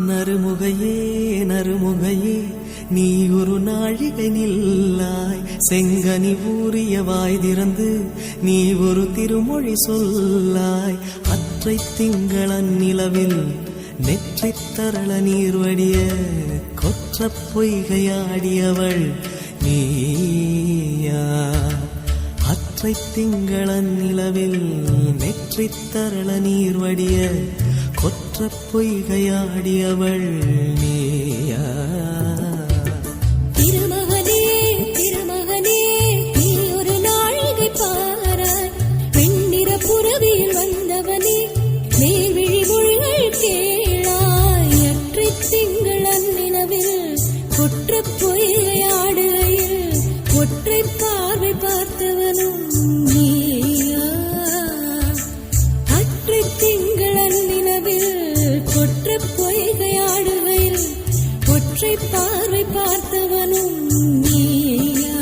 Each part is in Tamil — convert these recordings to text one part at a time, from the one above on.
நறுமுகையே நறுமுகையே நீ ஒரு நாழிகை நில்லாய், செங்கனி ஊறிய வாய் திறந்து நீ ஒரு திருமொழி சொல்லாய். அற்றை திங்களன் நிலவில் நெற்றித் தரள நீர்வடிய கொற்ற பொய்கையாடியவள் நீயா. அற்றை திங்களன் நிலவில் நெற்றித் தரள நீர்வடிய கொற்ற பொய்கையாடியவள் நீயா. திருமகனே திருமகனே நீ ஒரு நாழிகை பாராய், வெண்ணிற புறவியில் வந்தவனே நேர்விழி மொழிகள் கேளாய். அற்றை திங்களன் நிலவில் கொற்ற பொய்கையாடுகையில் ஒற்றை பார்வை பார்த்தவனும் நீயா. அற்றை திங்களன் நிலவில் கொற்ற பொய்கையாடுகையில் ஒற்றை பார்வை பார்த்தவனும் நீயா.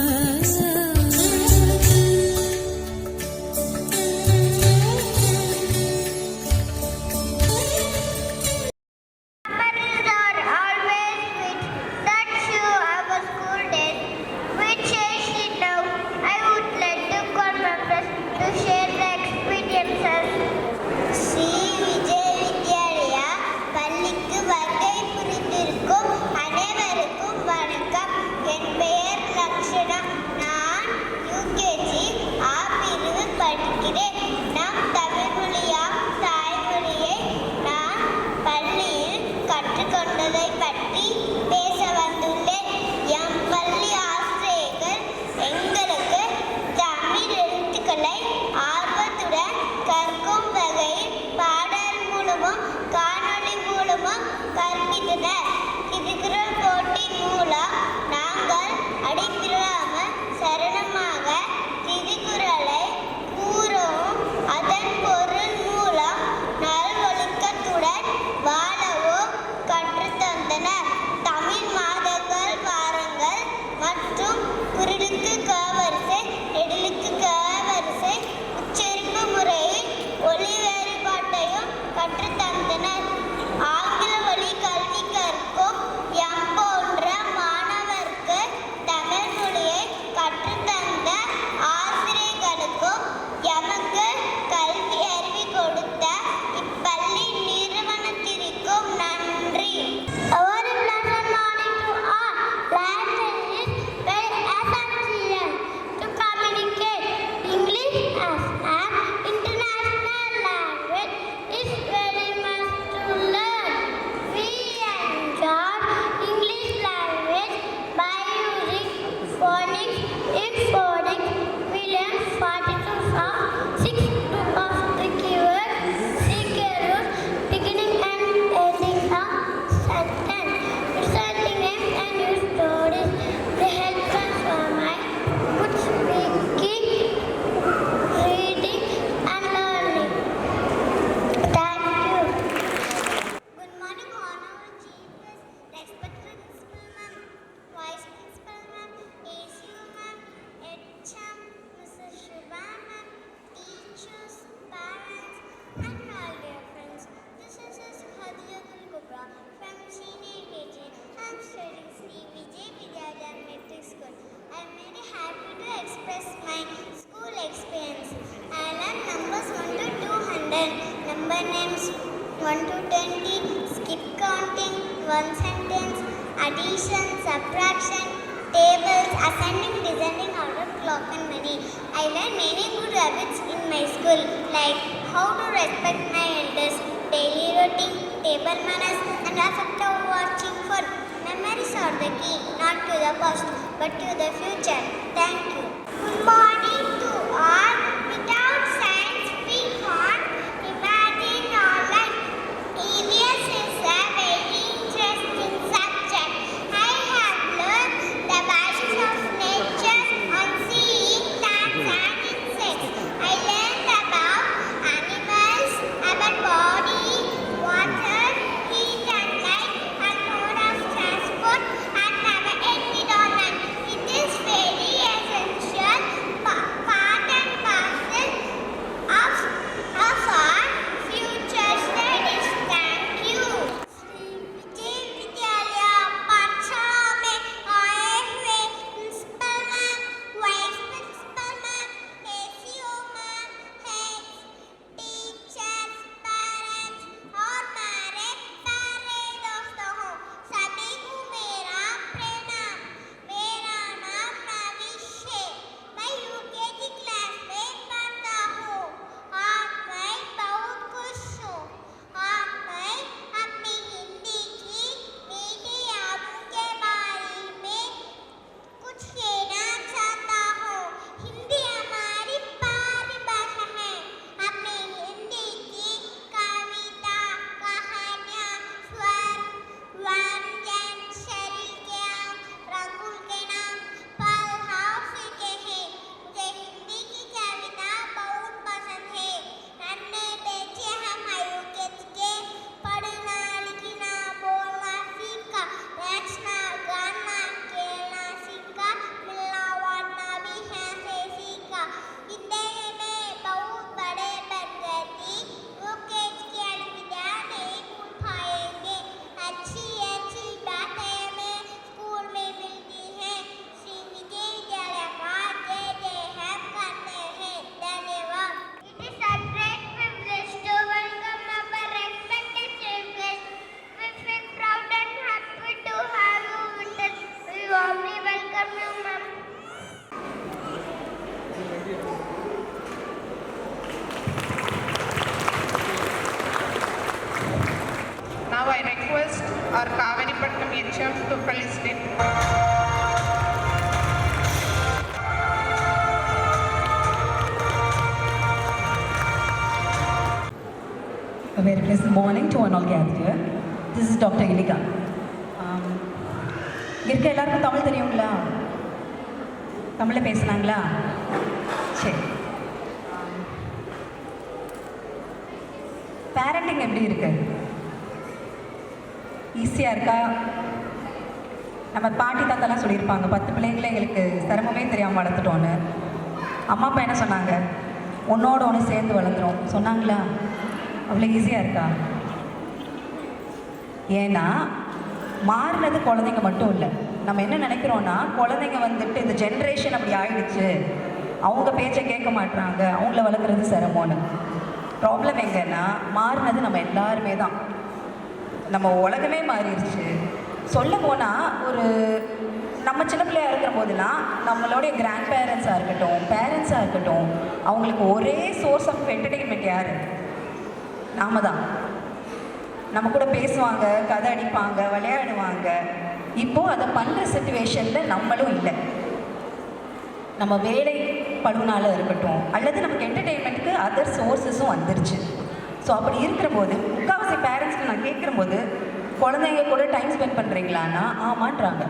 Number names 1 to 20, skip counting, one sentence, addition, subtraction, tables, ascending, descending order, clock and money. I learned many good habits in my school, like how to respect my elders, daily routine, table manners, and effect of watching for. Memories are the key, not to the past, but to the future. Thank you. Good morning to all. Without science, we can't imagine our life. EVS is a very interesting subject. I have learned the values of nature on seeing plants and insects. I learned about animals, about body, water, heat and light, and mode of transport, and our environment. It is very essential part Now I request our Kavaripatnam HM to felicitate. A very pleasant morning to one all gathered here. This is Dr. Ilika. இருக்க எல்லாருக்கும் தமிழ் தெரியுங்களா? தமிழில் பேசுனாங்களா? சரி. பேரண்டிங் எப்படி இருக்கு? ஈஸியாக இருக்கா? நம்ம பாட்டி தாத்தாலாம் சொல்லியிருப்பாங்க 10 பிள்ளைங்களை எங்களுக்கு சிரமமே தெரியாமல் வளர்த்துட்டோன்னு. அம்மா அப்பா என்ன சொன்னாங்க? ஒன்றோட ஒன்று சேர்ந்து வளர்ந்துரும் சொன்னாங்களா? அவ்வளோ ஈஸியாக இருக்கா? ஏன்னா மாறினது குழந்தைங்க மட்டும் இல்லை. நம்ம என்ன நினைக்கிறோன்னா குழந்தைங்க வந்துட்டு இந்த ஜென்ரேஷன் அப்படி ஆயிடுச்சு, அவங்க பேச்சை கேட்க மாட்டுறாங்க, அவங்கள வளர்க்குறது சிரமம்னு. ப்ராப்ளம் எங்கன்னா மாறினது நம்ம எல்லாருமே தான். நம்ம உலகமே மாறிடுச்சு. சொல்ல போனால் ஒரு நம்ம சின்ன பிள்ளையாக இருக்கிற போதெல்லாம் நம்மளுடைய கிராண்ட் பேரண்ட்ஸாக இருக்கட்டும், பேரண்ட்ஸாக இருக்கட்டும், அவங்களுக்கு ஒரே சோர்ஸ் ஆஃப் என்டர்டெயின்மெண்ட் யார்? நாம தான். நம்ம கூட பேசுவாங்க, கதை அடிப்பாங்க, விளையாடுவாங்க. இப்போது அதை பண்ணுற சிச்சுவேஷனில் நம்மளும் இல்லை. நம்ம வேலை பழுனால இருக்கட்டும், அல்லது நமக்கு என்டர்டெயின்மெண்ட்டுக்கு அதர் சோர்ஸஸும் வந்துருச்சு. ஸோ அப்படி இருக்கிற போது முக்கால்வாசி பேரண்ட்ஸ்க்கு நான் கேட்குற போது குழந்தைங்க கூட டைம் ஸ்பெண்ட் பண்ணுறீங்களான்னா ஆமான்றாங்க.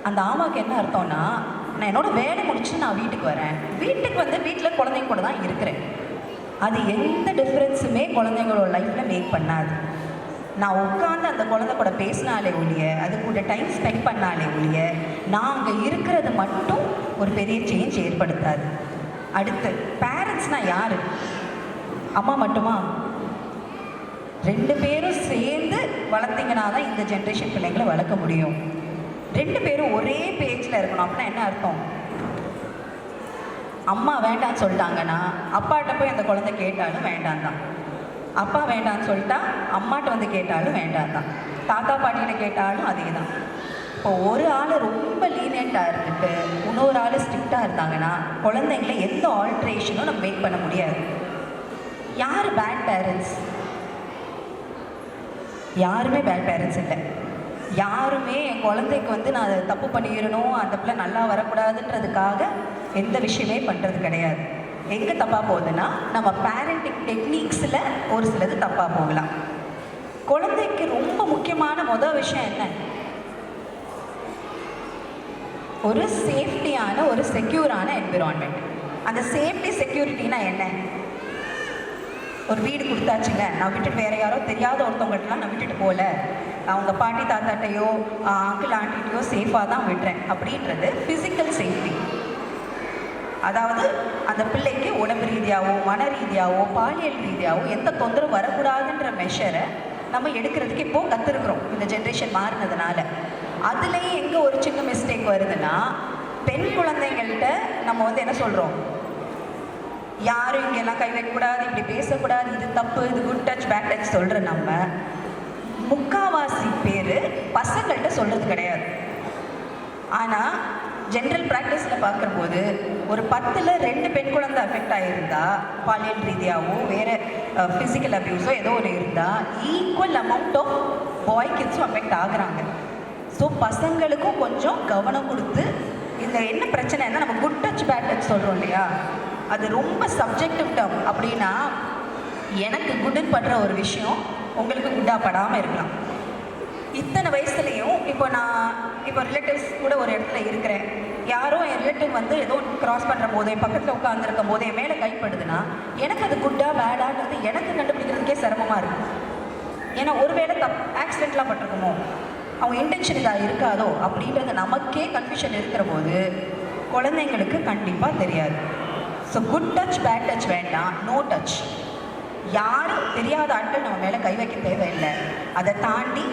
அந்த ஆமாவுக்கு என்ன அர்த்தம்னா, நான் என்னோடய வேலை முடிச்சு நான் வீட்டுக்கு வரேன், வீட்டுக்கு வந்து வீட்டில் குழந்தைங்க கூட தான் இருக்கிறேன். அது எந்த டிஃப்ரென்ஸுமே குழந்தைங்களோட லைஃப்பில் மேக் பண்ணாது. நான் உட்காந்து அந்த குழந்தை கூட பேசினாலே ஒழிய, அது கூட டைம் ஸ்பெண்ட் பண்ணாலே ஒழிய, நான் அங்கே இருக்கிறது மட்டும் ஒரு பெரிய சேஞ்ச் ஏற்படுத்தாது. அடுத்து பேரண்ட்ஸ்னால் யார்? அம்மா மட்டுமா? 2 பேரும் சேர்ந்து வளர்த்திங்கன்னா தான் இந்த ஜென்ரேஷன் பிள்ளைங்களை வளர்க்க முடியும். 2 பேரும் ஒரே பேஜில் இருக்கணும். அப்படின்னா என்ன அர்த்தம்? அம்மா வேண்டான்னு சொல்லிட்டாங்கன்னா அப்பாட்ட போய் அந்த குழந்தை கேட்டாலும் வேண்டாம் தான். அப்பா வேண்டான்னு சொல்லிட்டா அம்மாட்ட வந்து கேட்டாலும் வேண்டாம் தான். தாத்தா பாட்டிகிட்ட கேட்டாலும் அதே தான். இப்போ ஒரு ஆள் ரொம்ப லீனியண்ட்டாக இருந்துட்டு இன்னொரு ஆள் ஸ்ட்ரிக்டாக இருந்தாங்கன்னா குழந்தைங்கள எந்த ஆல்ட்ரேஷனும் நம்ம மேக் பண்ண முடியாது. யார் பேட் பேரண்ட்ஸ்? யாருமே பேட் பேரண்ட்ஸ் இல்லை. யாருமே என் குழந்தைக்கு வந்து நான் அதை தப்பு பண்ணிடணும், அந்த பிள்ளை நல்லா வரக்கூடாதுன்றதுக்காக எந்த விஷயமே பண்ணுறது கிடையாது. எங்கே தப்பாக போகுதுன்னா நம்ம பேரண்டிங் டெக்னிக்ஸில் ஒரு சிலது தப்பாக போகலாம். குழந்தைக்கு ரொம்ப முக்கியமான விஷயம் என்ன? ஒரு சேஃப்டியான, ஒரு செக்யூரான என்விரான்மெண்ட். அந்த சேஃப்டி செக்யூரிட்டினா என்ன? ஒரு வீடு கொடுத்தாச்சுங்க, நான் விட்டுட்டு வேறு யாரோ தெரியாத ஒருத்தவங்கள்ட்டலாம் நான் விட்டுட்டு போகல, அவங்க பாட்டி தாத்தாட்டையோ அங்கிள் ஆண்டிகிட்டையோ சேஃபாக தான் விடுறேன் அப்படின்றது ஃபிசிக்கல் சேஃப்டி. அதாவது அந்த பிள்ளைக்கு உடம்பு ரீதியாகவோ மன ரீதியாகவோ பாலியல் ரீதியாகவோ எந்த தொந்தரவு வரக்கூடாதுன்ற மெஷரை நம்ம எடுக்கிறதுக்கு இப்போது கற்றுருக்குறோம் இந்த ஜென்ரேஷன் மாறினதுனால. அதுலேயும் எங்கே ஒரு சின்ன மிஸ்டேக் வருதுன்னா, பெண் குழந்தைங்கள்கிட்ட நம்ம வந்து என்ன சொல்கிறோம், யாரும் இங்கெல்லாம் கை வைக்கக்கூடாது, இப்படி பேசக்கூடாது, இது தப்பு, இது குட் டச் பேட் டச் சொல்கிற நம்ம முக்காவாசி பேர் பசங்கள்கிட்ட சொல்கிறது கிடையாது. ஆனால் ஜென்ரல் ப்ராக்டிஸில் பார்க்கும்போது ஒரு 10ல் 2 பெண் குழந்தை அஃபெக்ட் ஆகிருந்தா, பாலியல் ரீதியாகவோ வேறு ஃபிசிக்கல் அப்யூஸோ ஏதோ ஒரு இருந்தால் ஈக்குவல் அமௌண்ட் ஆஃப் பாய் கிட்ஸும் அஃபெக்ட் ஆகுறாங்க. ஸோ பசங்களுக்கும் கொஞ்சம் கவனம் கொடுத்து, இந்த என்ன பிரச்சனைன்னா நம்ம குட் டச் பேட் டச் சொல்கிறோம் இல்லையா, அது ரொம்ப சப்ஜெக்டிவ் டேர்ம். அப்படின்னா எனக்கு குட்டுன்னு படுற ஒரு விஷயம் உங்களுக்கு குட்டாக படாமல் இருக்கலாம். இத்தனை வயசுலேயும் இப்போ ரிலேட்டிவ்ஸ் கூட ஒரு இடத்துல இருக்கிறேன், யாரோ என் ரிலேட்டிவ் வந்து ஏதோ க்ராஸ் பண்ணுற போதே பக்கத்தில் உட்காந்துருக்கும் போதே மேலே கைப்படுதுன்னா எனக்கு அது குட்டா பேடான்றது எனக்கு கண்டுபிடிக்கிறதுக்கே சிரமமாக இருக்கும். ஏன்னா ஒருவேளை ஆக்சிடெண்ட்லாம் பட்டிருக்குமோ, அவங்க இன்டென்ஷன் இதாக இருக்காதோ அப்படின்றது நமக்கே கன்ஃபியூஷன் இருக்கிற போது குழந்தைங்களுக்கு கண்டிப்பாக தெரியாது. So good touch bad touch வேண்டாம், நோ டச். யாரும் தெரியாத ஆட்கள் நம்ம மேலே கை வைக்க தேவையில்லை. அதை தாண்டி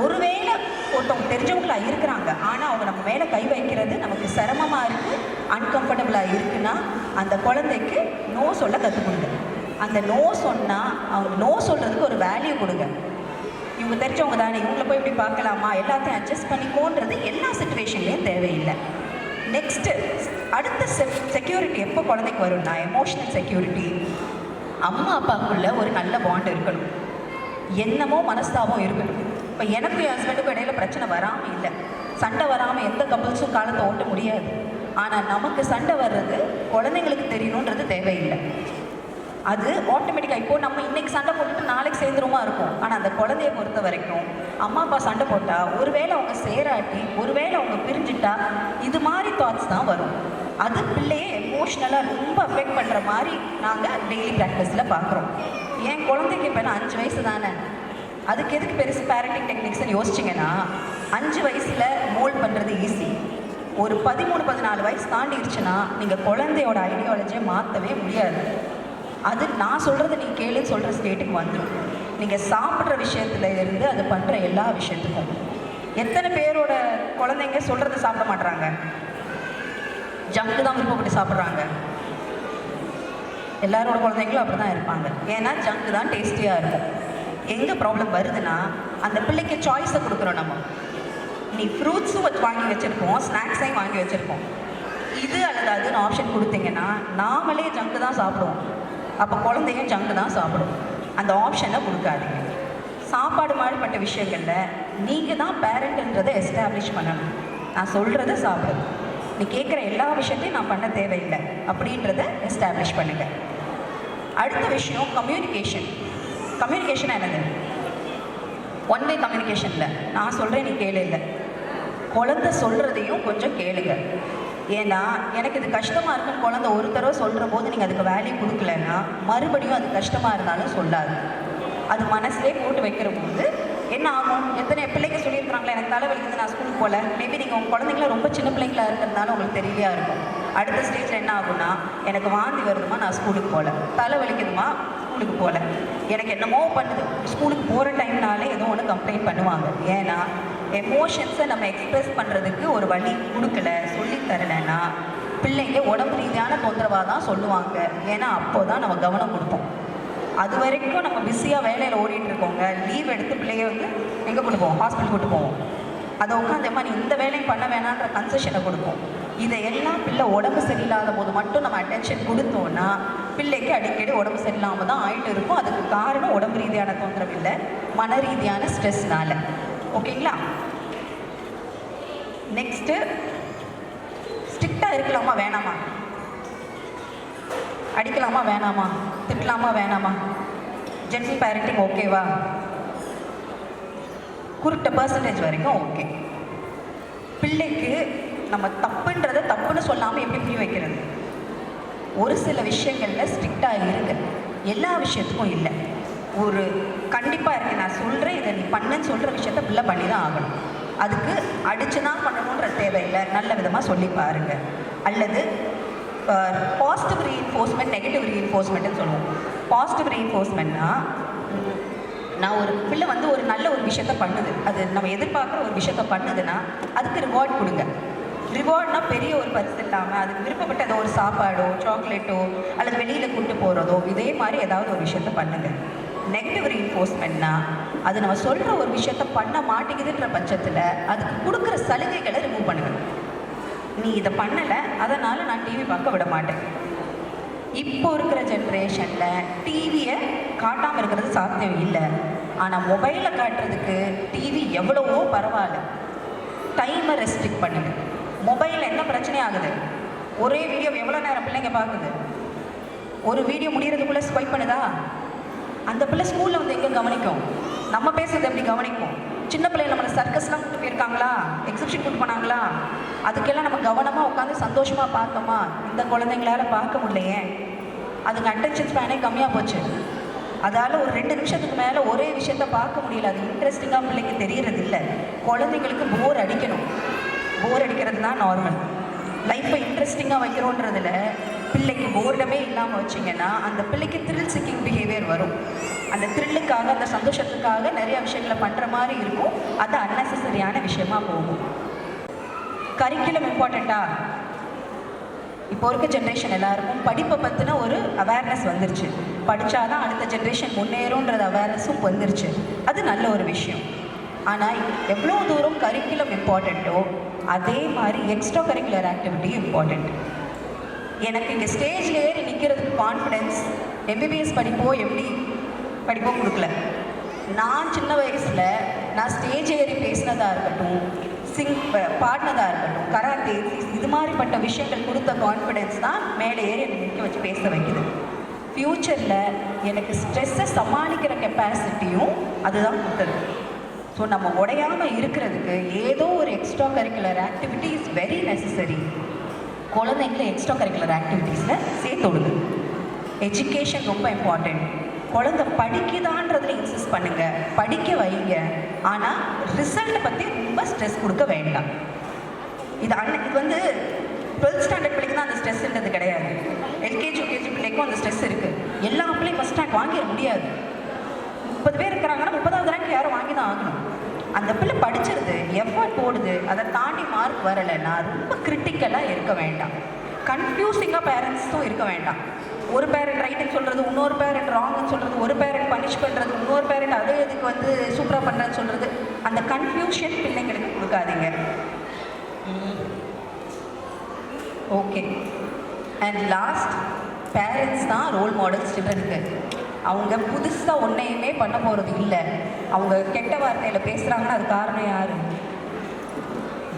ஒருவேளை ஒருத்தவங்க தெரிஞ்சவங்களாக இருக்கிறாங்க, ஆனால் அவங்க நம்ம மேலே கை வைக்கிறது நமக்கு சிரமமாக இருக்குது, அன்கம்ஃபர்டபுளாக இருக்குன்னா அந்த குழந்தைக்கு நோ சொல்ல கற்றுக் கொடுங்க. அந்த நோ சொன்னால் அவங்க நோ சொல்கிறதுக்கு ஒரு வேல்யூ கொடுங்க. இவங்க தெரிஞ்சவங்க தானே, இவங்கள போய் இப்படி பார்க்கலாமா, எல்லாத்தையும் அட்ஜஸ்ட் பண்ணிக்கோன்றது எல்லா சிச்சுவேஷன்லேயும் தேவையில்லை. நெக்ஸ்ட்டு அடுத்த செக்யூரிட்டி எப்போ குழந்தைக்கு வரும்னா எமோஷ்னல் செக்யூரிட்டி. அம்மா அப்பாவுக்குள்ள ஒரு நல்ல பாண்ட் இருக்கணும். என்னமோ மனஸ்தாபம் இருக்கட்டும். இப்போ எனக்கும் என் ஹஸ்பண்டுக்கும் இடையில பிரச்சனை வராமல் இல்லை, சண்டை வராமல் எந்த கப்பல்ஸும் காலத்தை ஓட்ட முடியாது. ஆனால் நமக்கு சண்டை வர்றது குழந்தைங்களுக்கு தெரியணுன்றது தேவையில்லை. அது ஆட்டோமேட்டிக்காக இப்போது நம்ம இன்றைக்கி சண்டை போட்டுட்டு நாளைக்கு சேர்ந்துருமா இருக்கும். ஆனால் அந்த குழந்தைய பொறுத்த வரைக்கும் அம்மா அப்பா சண்டை போட்டால் ஒருவேளை அவங்க சேராட்டி, ஒருவேளை அவங்க பிரிஞ்சுட்டா, இது மாதிரி தாட்ஸ் தான் வரும். அது பிள்ளையே எமோஷ்னலாக ரொம்ப அஃபெக்ட் பண்ணுற மாதிரி நாங்கள் டெய்லி ப்ராக்டிஸில் பார்க்குறோம். என் குழந்தைக்கு இப்போ நான் 5 வயசு தானே, அதுக்கு எதுக்கு பெருசு பேரண்டிங் டெக்னிக்ஸ்ன்னு யோசிச்சிங்கன்னா, 5 வயசில் மோல்ட் பண்ணுறது ஈஸி. ஒரு 13-14 வயசு தாண்டிடுச்சுன்னா நீங்கள் குழந்தையோட ஐடியாலஜியை மாற்றவே முடியாது. அது நான் சொல்கிறத நீ கேளுன்னு சொல்கிற ஸ்டேட்டுக்கு வந்துடும். நீங்கள் சாப்பிட்ற விஷயத்துல இருந்து அது பண்ணுற எல்லா விஷயத்துக்கும். எத்தனை பேரோட குழந்தைங்க சொல்கிறத சாப்பிட மாட்டுறாங்க, ஜங்கு தான் விருப்பப்பட்டு சாப்பிட்றாங்க. எல்லாரோட குழந்தைங்களும் அப்படி தான் இருப்பாங்க. ஏன்னா ஜங்கு தான் டேஸ்டியாக இருக்கும். எங்கே ப்ராப்ளம் வருதுன்னா, அந்த பிள்ளைக்கு சாய்ஸை கொடுக்குறோம் நம்ம. நீ ஃப்ரூட்ஸும் வாங்கி வச்சுருப்போம், ஸ்நாக்ஸையும் வாங்கி வச்சுருப்போம். இது அல்லது அதுன்னு ஆப்ஷன் கொடுத்தீங்கன்னா நாமளே ஜங்கு தான் சாப்பிடுவோம். அப்போ குழந்தையும் ஜங்கு தான் சாப்பிடும். அந்த ஆப்ஷனை கொடுக்காதீங்க. சாப்பாடு மாதிரிப்பட்ட விஷயங்களில் நீங்கள் தான் பேரண்ட்ன்றதை எஸ்டாப்ளிஷ் பண்ணணும். நான் சொல்கிறத சாப்பிடும், நீ கேட்குற எல்லா விஷயத்தையும் நான் பண்ண தேவையில்லை அப்படின்றத எஸ்டாப்ளிஷ் பண்ணுங்கள். அடுத்த விஷயம் கம்யூனிகேஷன். கம்யூனிகேஷன் என்னது? ஒன் வே கம்யூனிகேஷனில் நான் சொல்கிறேன் நீ கேளு இல்லை, குழந்தை சொல்கிறதையும் கொஞ்சம் கேளுங்க. ஏன்னா எனக்கு இது கஷ்டமாக இருக்குன்னு குழந்தை ஒரு தடவை சொல்கிற போது நீங்கள் அதுக்கு வேல்யூ கொடுக்கலன்னா மறுபடியும் அது கஷ்டமாக இருந்தாலும் சொல்லாது. அது மனசுலேயே போட்டு வைக்கிற போது என்ன ஆகும்? எத்தனை பிள்ளைங்க சொல்லியிருக்கிறாங்களே எனக்கு தலை வலிக்குது நான் ஸ்கூலுக்கு போகல. மேபி நீங்கள் உங்கள் குழந்தைங்கள ரொம்ப சின்ன பிள்ளைங்களா இருக்கிறதுனால உங்களுக்கு தெரியலையா இருக்கும். அடுத்த ஸ்டேஜில் என்ன ஆகும்னா, எனக்கு வாந்தி வருதுமா நான் ஸ்கூலுக்கு போகல, தலை வலிக்குதுமா ஸ்கூலுக்கு போகல, எனக்கு என்னமோ பண்ணுது. ஸ்கூலுக்கு போகிற டைம்னாலே ஏதோ ஒன்று கம்ப்ளைண்ட் பண்ணுவாங்க. ஏன்னா எமோஷன்ஸை நம்ம எக்ஸ்ப்ரெஸ் பண்ணுறதுக்கு ஒரு வழி கொடுக்கல, சொல்லித்தரலைன்னா பிள்ளைங்க உடம்பு ரீதியான தொந்தரவாக தான் சொல்லுவாங்க. ஏன்னா அப்போ தான் நம்ம கவனம் கொடுப்போம். அது வரைக்கும் நம்ம பிஸியாக வேலையில் ஓடிட்டு இருக்கோங்க. லீவ் எடுத்து பிள்ளைய வந்து எங்கே கூட்டு போவோம்? ஹாஸ்பிட்டல் கூட்டு போவோம். அதை உட்காந்தம்மா நீ இந்த வேலையும் பண்ண வேணான்ற கன்செஷனை கொடுப்போம். இதையெல்லாம் பிள்ளை உடம்பு சரியில்லாத போது மட்டும் நம்ம அட்டென்ஷன் கொடுத்தோன்னா பிள்ளைக்கு அடிக்கடி உடம்பு சரியில்லாமல் தான் ஆகிட்டு இருக்கும். அதுக்கு காரணம் உடம்பு ரீதியான தொந்தரவு இல்லை, மன ரீதியான ஸ்ட்ரெஸ்னால. ஓகேங்களா? நெக்ஸ்ட்டு, ஸ்ட்ரிக்டாக இருக்கலாமா வேணாமா? அடிக்கலாமா வேணாமா? திட்டலாமா வேணாமா? ஜென்டில் பேரண்டிங் ஓகேவா? குறிப்பிட்ட பர்சன்டேஜ் வரைக்கும் ஓகே. பிள்ளைக்கு நம்ம தப்புன்றதை தப்புன்னு சொல்லாமல் எப்படி புரிய வைக்கிறது? ஒரு சில விஷயங்களில் ஸ்ட்ரிக்டாக இருக்கு, எல்லா விஷயத்துக்கும் இல்லை. ஒரு கண்டிப்பாக இருக்குது, நான் சொல்கிறேன் இதை நீ பண்ணுன்னு சொல்கிற விஷயத்த பிள்ளை பண்ணி தான் ஆகணும். அதுக்கு அடித்து தான் பண்ணணுன்ற தேவையில்லை, நல்ல விதமாக சொல்லி பாருங்கள். அல்லது பாசிட்டிவ் ரீஇன்ஃபோர்ஸ்மெண்ட், நெகட்டிவ் ரீஇன்ஃபோர்ஸ்மெண்ட்னு சொல்லுவோம். பாசிட்டிவ் ரீஇன்ஃபோர்ஸ்மெண்ட்னா, நான் ஒரு பிள்ளை வந்து ஒரு நல்ல ஒரு விஷயத்த பண்ணுது, அது நம்ம எதிர்பார்க்குற ஒரு விஷயத்த பண்ணுதுன்னா அதுக்கு ரிவார்ட் கொடுங்க. ரிவார்ட்னா பெரிய ஒரு பரிசு இல்லாமல் அதுக்கு விருப்பப்பட்ட ஏதோ ஒரு சாப்பாடோ சாக்லேட்டோ அல்லது வெளியில் கூட்டு போகிறதோ இதே மாதிரி ஏதாவது ஒரு விஷயத்த பண்ணுங்கள். நெகட்டிவ் ரீஇன்ஃபோர்ஸ்மெண்ட்னா, அது நம்ம சொல்கிற ஒரு விஷயத்த பண்ண மாட்டேங்குதுன்ற பட்சத்தில் அதுக்கு கொடுக்குற சலுகைகளை ரிமூவ் பண்ணுங்கள். நீ இதை பண்ணலை அதனால் நான் டிவி பார்க்க விட மாட்டேன். இப்போ இருக்கிற ஜென்ரேஷனில் டிவியை காட்டாமல் இருக்கிறது சாத்தியம் இல்லை. ஆனால் மொபைலில் காட்டுறதுக்கு டிவி எவ்வளவோ பரவாயில்ல. டைமை ரெஸ்ட்ரிக்ட் பண்ணுங்கள். மொபைலில் என்ன பிரச்சனை ஆகுது? ஒரே வீடியோ எவ்வளோ நேரம் பிள்ளைங்க பார்க்குது? ஒரு வீடியோ முடிகிறதுக்குள்ளே ஸ்வைப் பண்ணுதா? அந்த பிள்ளை ஸ்கூலில் வந்து எங்கே கவனிக்கும்? நம்ம பேசுறது எப்படி கவனிக்கும்? சின்ன பிள்ளைங்க நம்மளை சர்க்கஸ்லாம் கூட்டு போயிருக்காங்களா, எக்ஸிபிஷன் கூட்டு போனாங்களா, அதுக்கெல்லாம் நம்ம கவனமாக உட்காந்து சந்தோஷமாக பார்த்தோமா? இந்த குழந்தைங்களால பார்க்க முடியலையே. அதுக்கு அட்டென்ஷன் ஸ்பேனே கம்மியாக போச்சு. அதால் ஒரு 2 நிமிஷத்துக்கு மேலே ஒரே விஷயத்த பார்க்க முடியல. அது இன்ட்ரெஸ்டிங்காக பிள்ளைக்கு தெரியறது இல்லை. குழந்தைங்களுக்கு போர் அடிக்கணும். போர் அடிக்கிறது தான் நார்மல். லைஃப்பை இன்ட்ரெஸ்டிங்காக வைக்கிறோன்றதில் பிள்ளைக்கு போர்டமே இல்லாமல் வச்சிங்கன்னா அந்த பிள்ளைக்கு த்ரில் சீக்கிங் பிஹேவியர் வரும். அந்த த்ரில்லுக்காக, அந்த சந்தோஷத்துக்காக நிறைய விஷயங்களை பண்ணுற மாதிரி இருக்கும். அது அன்னெசரியான விஷயமா போகும். கரிக்குலம் இம்பார்ட்டண்ட்டா? இப்போ இருக்க ஜென்ரேஷன் எல்லாருக்கும் படிப்பை பற்றின ஒரு அவேர்னஸ் வந்துருச்சு. படித்தாதான் அடுத்த ஜென்ரேஷன் முன்னேறும்ன்றது அவேர்னஸும் வந்துருச்சு. அது நல்ல ஒரு விஷயம். ஆனால் எவ்வளோ தூரம் கரிக்குலம் இம்பார்ட்டண்ட்டோ அதே மாதிரி எக்ஸ்ட்ரா கரிக்குலர் ஆக்டிவிட்டியும் இம்பார்ட்டண்ட். எனக்கு இங்கே ஸ்டேஜில் ஏறி நிற்கிறதுக்கு கான்ஃபிடென்ஸ் எம்பிபிஎஸ் படிப்போ எப்படி படிப்போ கொடுக்கல. நான் சின்ன வயசில் நான் ஸ்டேஜ் ஏறி பேசினதாக இருக்கட்டும், பாடினதாக இருக்கட்டும், கராத்தே, இது மாதிரிப்பட்ட விஷயங்கள் கொடுத்த கான்ஃபிடென்ஸ் தான் மேலே ஏறி என்னை நிற்க வச்சு பேச வைக்குது. ஃப்யூச்சரில் எனக்கு ஸ்ட்ரெஸ்ஸை சமாளிக்கிற கெப்பாசிட்டியும் அதுதான் கொடுத்தது. ஸோ நம்ம உடையாமல் இருக்கிறதுக்கு ஏதோ ஒரு extra curricular activity is very necessary. குழந்தைங்கள எக்ஸ்ட்ரா கரிக்குலர் ஆக்டிவிட்டீஸில் சேர்த்து விடுது. எஜுகேஷன் ரொம்ப இம்பார்ட்டண்ட். குழந்தை படிக்குதான்றதுல இன்சிஸ்ட் பண்ணுங்க, படிக்க வைங்க. ஆனால் ரிசல்ட்டை பற்றி ரொம்ப ஸ்ட்ரெஸ் கொடுக்க வேண்டாம். இது வந்து 12th ஸ்டாண்டர்ட் பிள்ளைக்கு தான் அந்த ஸ்ட்ரெஸ்ன்றது கிடையாது. எல்கேஜி யூகேஜி பிள்ளைக்கும் அந்த ஸ்ட்ரெஸ் இருக்குது. எல்லா பிள்ளையும் ஃபஸ்ட் ரேங்க் வாங்கிட முடியாது. 30 பேர் இருக்கிறாங்கன்னா 30வது ரேங்க் யாரும் வாங்கி தான் ஆகணும். அந்த பிள்ளை படிச்சிருது, எஃபர்ட் போடுது, அதை தாண்டி மார்க் வரலைன்னா ரொம்ப கிரிட்டிக்கலாக இருக்க வேண்டாம். கன்ஃபியூசிங்காக பேரண்ட்ஸும் இருக்க வேண்டாம். ஒரு பேரண்ட் ரைட்டுன்னு சொல்கிறது, இன்னொரு பேரண்ட் ராங்குன்னு சொல்கிறது, ஒரு பேரண்ட் பனிஷ் பண்ணுறது, இன்னொரு பேரண்ட் அதே இதுக்கு வந்து சூப்பராக பண்ணுறேன்னு சொல்கிறது. அந்த கன்ஃபியூஷன் பிள்ளைங்களுக்கு கொடுக்காதீங்க. ஓகே. அண்ட் லாஸ்ட், பேரண்ட்ஸ் தான் ரோல் மாடல்ஸ் சில்ட்ரனுக்கு. அவங்க புதுசாக ஒன்றையுமே பண்ண போகிறது இல்லை. அவங்க கெட்ட வார்த்தையில் பேசுகிறாங்கன்னா அது காரணம் யார்?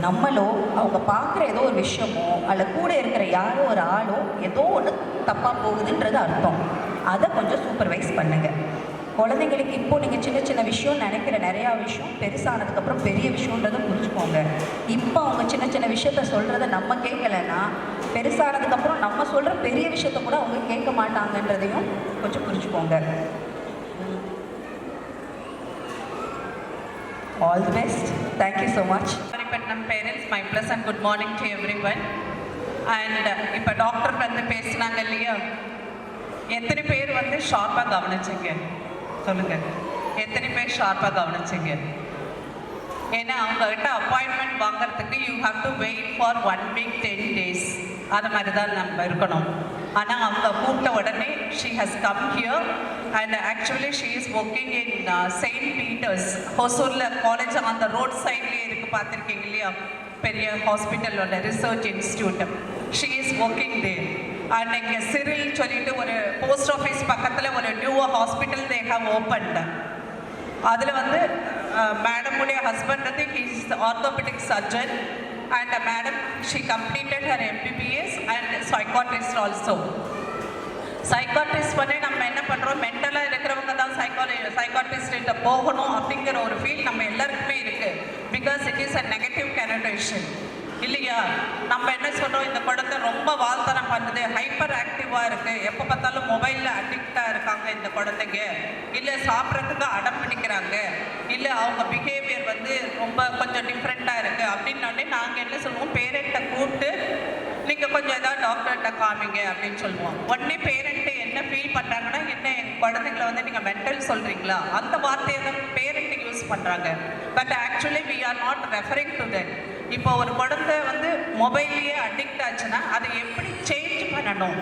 நம்மளோ அவங்க பார்க்குற ஏதோ ஒரு விஷயமோ அல்ல கூட இருக்கிற யாரோ ஒரு ஆளோ ஏதோ ஒன்று தப்பாக போகுதுன்றது அர்த்தம். அதை கொஞ்சம் சூப்பர்வைஸ் பண்ணுங்கள். குழந்தைங்களுக்கு இப்போது நீங்கள் சின்ன சின்ன விஷயம் நினைக்கிற நிறையா விஷயம் பெருசானதுக்கப்புறம் பெரிய விஷயன்றதை புரிஞ்சுக்கோங்க. இப்போ அவங்க சின்ன சின்ன விஷயத்த சொல்கிறத நம்ம கேட்கலைன்னா பெருசானதுக்கப்புறம் நம்ம சொல்கிற பெரிய விஷயத்த கூட அவங்க கேட்க மாட்டாங்கன்றதையும் கொஞ்சம் புரிஞ்சுக்கோங்க. All the best. Thank you so much. நம்ம parents, my bless and good morning to everyone. And இப்போ டாக்டர் வந்து பேசினாங்க இல்லையா, எத்தனை பேர் வந்து ஷார்ப்பாக கவனிச்சிங்க சொல்லுங்கள்? எத்தனை பேர் ஷார்ப்பாக கவனிச்சிங்க? ஏன்னா அவங்ககிட்ட அப்பாயின்மெண்ட் வாங்கிறதுக்கு you have to wait for 1 week 10 days. அது மாதிரி தான் நம்ம இருக்கணும். ஆனால் அவங்க கூப்பிட்ட உடனே she has come here and actually she is working in Saint Peter's, ஹொசூரில் காலேஜ் அந்த ரோட் சைட்லேயே இருக்குது, பார்த்துருக்கீங்க இல்லையா, பெரிய ஹாஸ்பிட்டலோட research institute. She is working there. And இங்கே சிரில் சொல்லிட்டு ஒரு போஸ்ட் ஆஃபீஸ் பக்கத்தில் ஒரு new hospital they have opened. அதில் வந்து மேடமுடைய ஹஸ்பண்ட் வந்து he's orthopaedic surgeon and madam she completed her MBBS and psychiatrist also. Psychiatrist பண்ணி நம்ம என்ன பண்ணுறோம், மென்டலாக இருக்கிறவங்க தான் சைக்காட்ரிஸ்ட்ட போகணும் அப்படிங்கிற ஒரு ஃபீல் நம்ம எல்லாருக்குமே இருக்குது. Because it is a negative connotation இல்லையா? நம்ம என்ன சொல்கிறோம், இந்த குழந்தை ரொம்ப வாழ்த்தனம் பண்ணுது, ஹைப்பர் ஆக்டிவாக இருக்குது, எப்போ பார்த்தாலும் மொபைலில் அடிக்டாக இருக்காங்க இந்த குழந்தைங்க, இல்லை சாப்பிட்றதுக்கு அடம் பிடிக்கிறாங்க, இல்லை அவங்க பிஹேவியர் வந்து ரொம்ப கொஞ்சம் டிஃப்ரெண்ட்டாக இருக்குது அப்படின்னோடனே நாங்கள் என்ன சொல்லுவோம், பேரண்ட்டை கூப்பிட்டு நீங்கள் கொஞ்சம் ஏதாவது டாக்டர்கிட்ட காமிங்க அப்படின்னு சொல்லுவோம். உடனே பேரண்ட்டு என்ன ஃபீல் பண்ணுறாங்கன்னா, என்ன எங்கள் குழந்தைங்களை வந்து நீங்கள் மென்டல் சொல்கிறீங்களா, அந்த வார்த்தையை தான் பேரண்ட்டு யூஸ் பண்ணுறாங்க. But actually we are not referring to that. இப்போ ஒரு குழந்தை வந்து மொபைல்லையே அடிக்ட் ஆச்சுன்னா அதை எப்படி சேஞ்ச் பண்ணணும்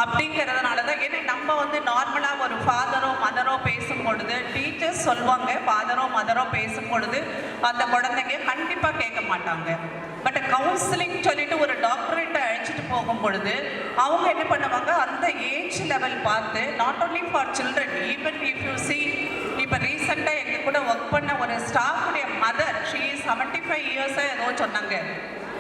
அப்படிங்கிறதுனால தான். ஏன்னா நம்ம வந்து நார்மலாக ஒரு ஃபாதரோ மதரோ பேசும்பொழுது டீச்சர்ஸ் சொல்லுவாங்க, ஃபாதரோ மதரோ பேசும்பொழுது அந்த குழந்தைங்க கண்டிப்பாக கேட்க மாட்டாங்க. பட் கவுன்சிலிங் சொல்லிட்டு ஒரு டாக்டர்கிட்ட அழைச்சிட்டு போகும் பொழுது அவங்க என்ன பண்ணுவாங்க, அந்த ஏஜ் லெவல் பார்த்து not only for children, even if you see, இப்போ ரீசெண்டாக எங்கள் கூட ஒர்க் பண்ண ஒரு ஸ்டாஃபுடைய மதர், ஷீ 75 இயர்ஸாக ஏதோ சொன்னாங்க.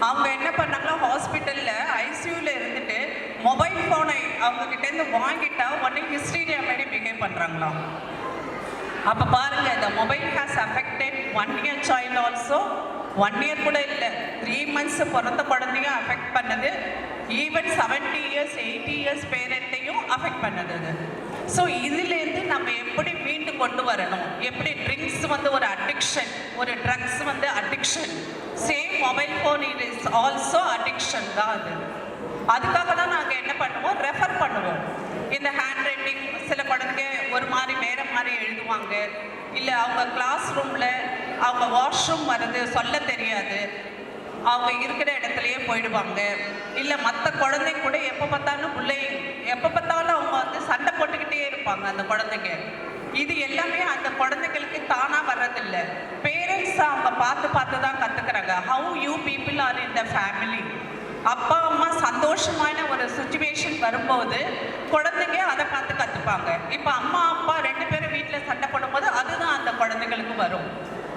அவங்க என்ன பண்ணாங்களோ ஹாஸ்பிட்டலில் ஐசியூவில் இருந்துட்டு மொபைல் ஃபோனை அவங்கக்கிட்டேருந்து வாங்கிட்டா உடனே ஹிஸ்டீரியா மாதிரி பிஹேவ் பண்ணுறாங்களாம். அப்போ பாருங்கள், இந்த mobile has affected 1 year child also. 1 year கூட இல்லை, 3 months பிறந்த குழந்தையும் அஃபெக்ட் பண்ணுது. ஈவன் 70 years 80 years பேரண்ட்டையும் அஃபெக்ட் பண்ணுது அது. ஸோ இதுலேருந்து நம்ம எப்படி மீண்டு கொண்டு வரணும், எப்படி ட்ரிங்க்ஸ் வந்து ஒரு அடிக்ஷன், ஒரு ட்ரக்ஸ் வந்து addiction, same mobile phone it is also addiction தான் அது. அதுக்காக தான் நாங்கள் என்ன பண்ணுவோம், ரெஃபர் பண்ணுவோம். இந்த ஹேண்ட் ரைட்டிங் சில குழந்தைங்க ஒரு மாதிரி வேறு மாதிரி எழுதுவாங்க, இல்லை அவங்க கிளாஸ் ரூமில் அவங்க வாஷ்ரூம் வர்றது சொல்ல தெரியாது, அவங்க இருக்கிற இடத்துலையே போயிடுவாங்க, இல்லை மற்ற குழந்தைங்க கூட எப்போ பார்த்தாலும் எப்போ பார்த்தாலும் அவங்க வந்து சண்டை போட்டுக்கிட்டே இருப்பாங்க அந்த குழந்தைங்க. இது எல்லாமே அந்த குழந்தைங்களுக்கு தானாக வர்றதில்லை, பேரண்ட்ஸ் அவங்க பார்த்து தான் கற்றுக்குறாங்க. How you people are in the family. அப்பா அம்மா சந்தோஷமான ஒரு சுச்சுவேஷன் வரும்போது குழந்தைங்க அதை பார்த்து கற்றுப்பாங்க. இப்போ அம்மா அப்பா 2 பேரும் வீட்டில் சண்டை போடும்போது அது அந்த குழந்தைங்களுக்கு வரும்.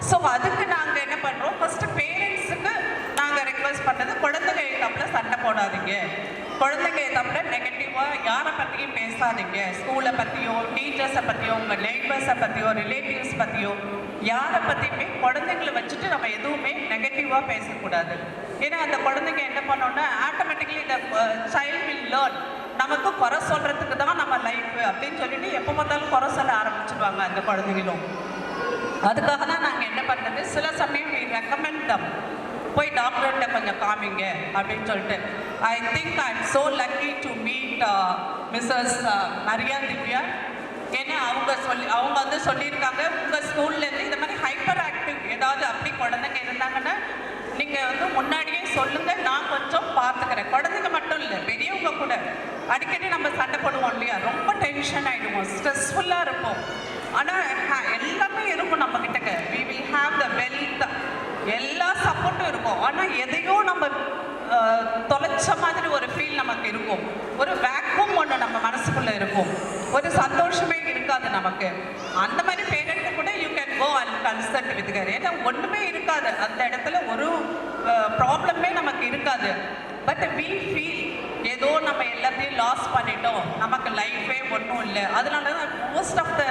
ஸோ அதுக்கு நாங்கள் என்ன பண்ணுறோம், ஃபஸ்ட்டு பேரண்ட்ஸுக்கு நாங்கள் ரெக்வஸ்ட் பண்ணது, குழந்தைங்க எதாப்பில் சண்டை போடாதீங்க, குழந்தைங்க எதாப்பில் நெகட்டிவாக யாரை பற்றியும் பேசாதீங்க, ஸ்கூலை பற்றியோ டீச்சர்ஸை பற்றியோ உங்கள் நெய்பர்ஸை பற்றியோ ரிலேட்டிவ்ஸ் பற்றியோ யாரை பற்றியுமே குழந்தைங்களை வச்சுட்டு நம்ம எதுவுமே நெகட்டிவாக பேசக்கூடாது. ஏன்னா அந்த குழந்தைங்க என்ன பண்ணோன்னா ஆட்டோமேட்டிக்கலி இந்த சைல்ட் வில் லேர்ன், நமக்கு குறை சொல்கிறதுக்கு தான் நம்ம லைஃப் அப்படின்னு சொல்லிட்டு எப்போ பார்த்தாலும் குறை சொல்ல ஆரம்பிச்சிடுவாங்க அந்த குழந்தைங்களும். அதுக்காக தான் நாங்கள் என்ன பண்ணுறது, சில சமயம் we recommend them, போய் டாக்டர்கிட்ட கொஞ்சம் காமிங்க அப்படின்னு சொல்லிட்டு. I think I am so lucky to meet Mrs Maria Divya. ஏன்னா அவங்க வந்து சொல்லியிருக்காங்க, உங்கள் ஸ்கூல்லேருந்து இந்த மாதிரி ஹைப்பர் ஆக்டிவ் ஏதாவது அப்படி குழந்தைங்க இருந்தாங்கன்னா நீங்கள் வந்து முன்னாடியே சொல்லுங்கள், நான் கொஞ்சம் பார்த்துக்கிறேன். குழந்தைங்க மட்டும் இல்லை, பெரியவங்க கூட அடிக்கடி நம்ம சண்டை போடுவோம் இல்லையா, ரொம்ப டென்ஷன் ஆகிடுவோம், ஸ்ட்ரெஸ்ஃபுல்லாக இருப்போம். ஆனால் எல்லாமே இருக்கும் நம்மக்கிட்டக்க, we will have the wealth, எல்லா சப்போர்ட்டும் இருக்கும். ஆனால் எதையோ நம்ம தொலைச்ச மாதிரி ஒரு ஃபீல் நமக்கு இருக்கும், ஒரு வேக்யூம் ஒன்று நம்ம மனசுக்குள்ளே இருக்கும், ஒரு சந்தோஷமே இருக்காது நமக்கு. அந்த மாதிரி பேரண்ட்டு கூட you can go and consult with her. ஏன்னா ஒன்றுமே இருக்காது அந்த இடத்துல, ஒரு ப்ராப்ளமே நமக்கு இருக்காது. பட் வி ஃபீல் ஏதோ நம்ம எல்லாத்தையும் லாஸ் பண்ணிட்டோம், நமக்கு லைஃபே ஒன்றும் இல்லை. அதனால தான் மோஸ்ட் ஆஃப் த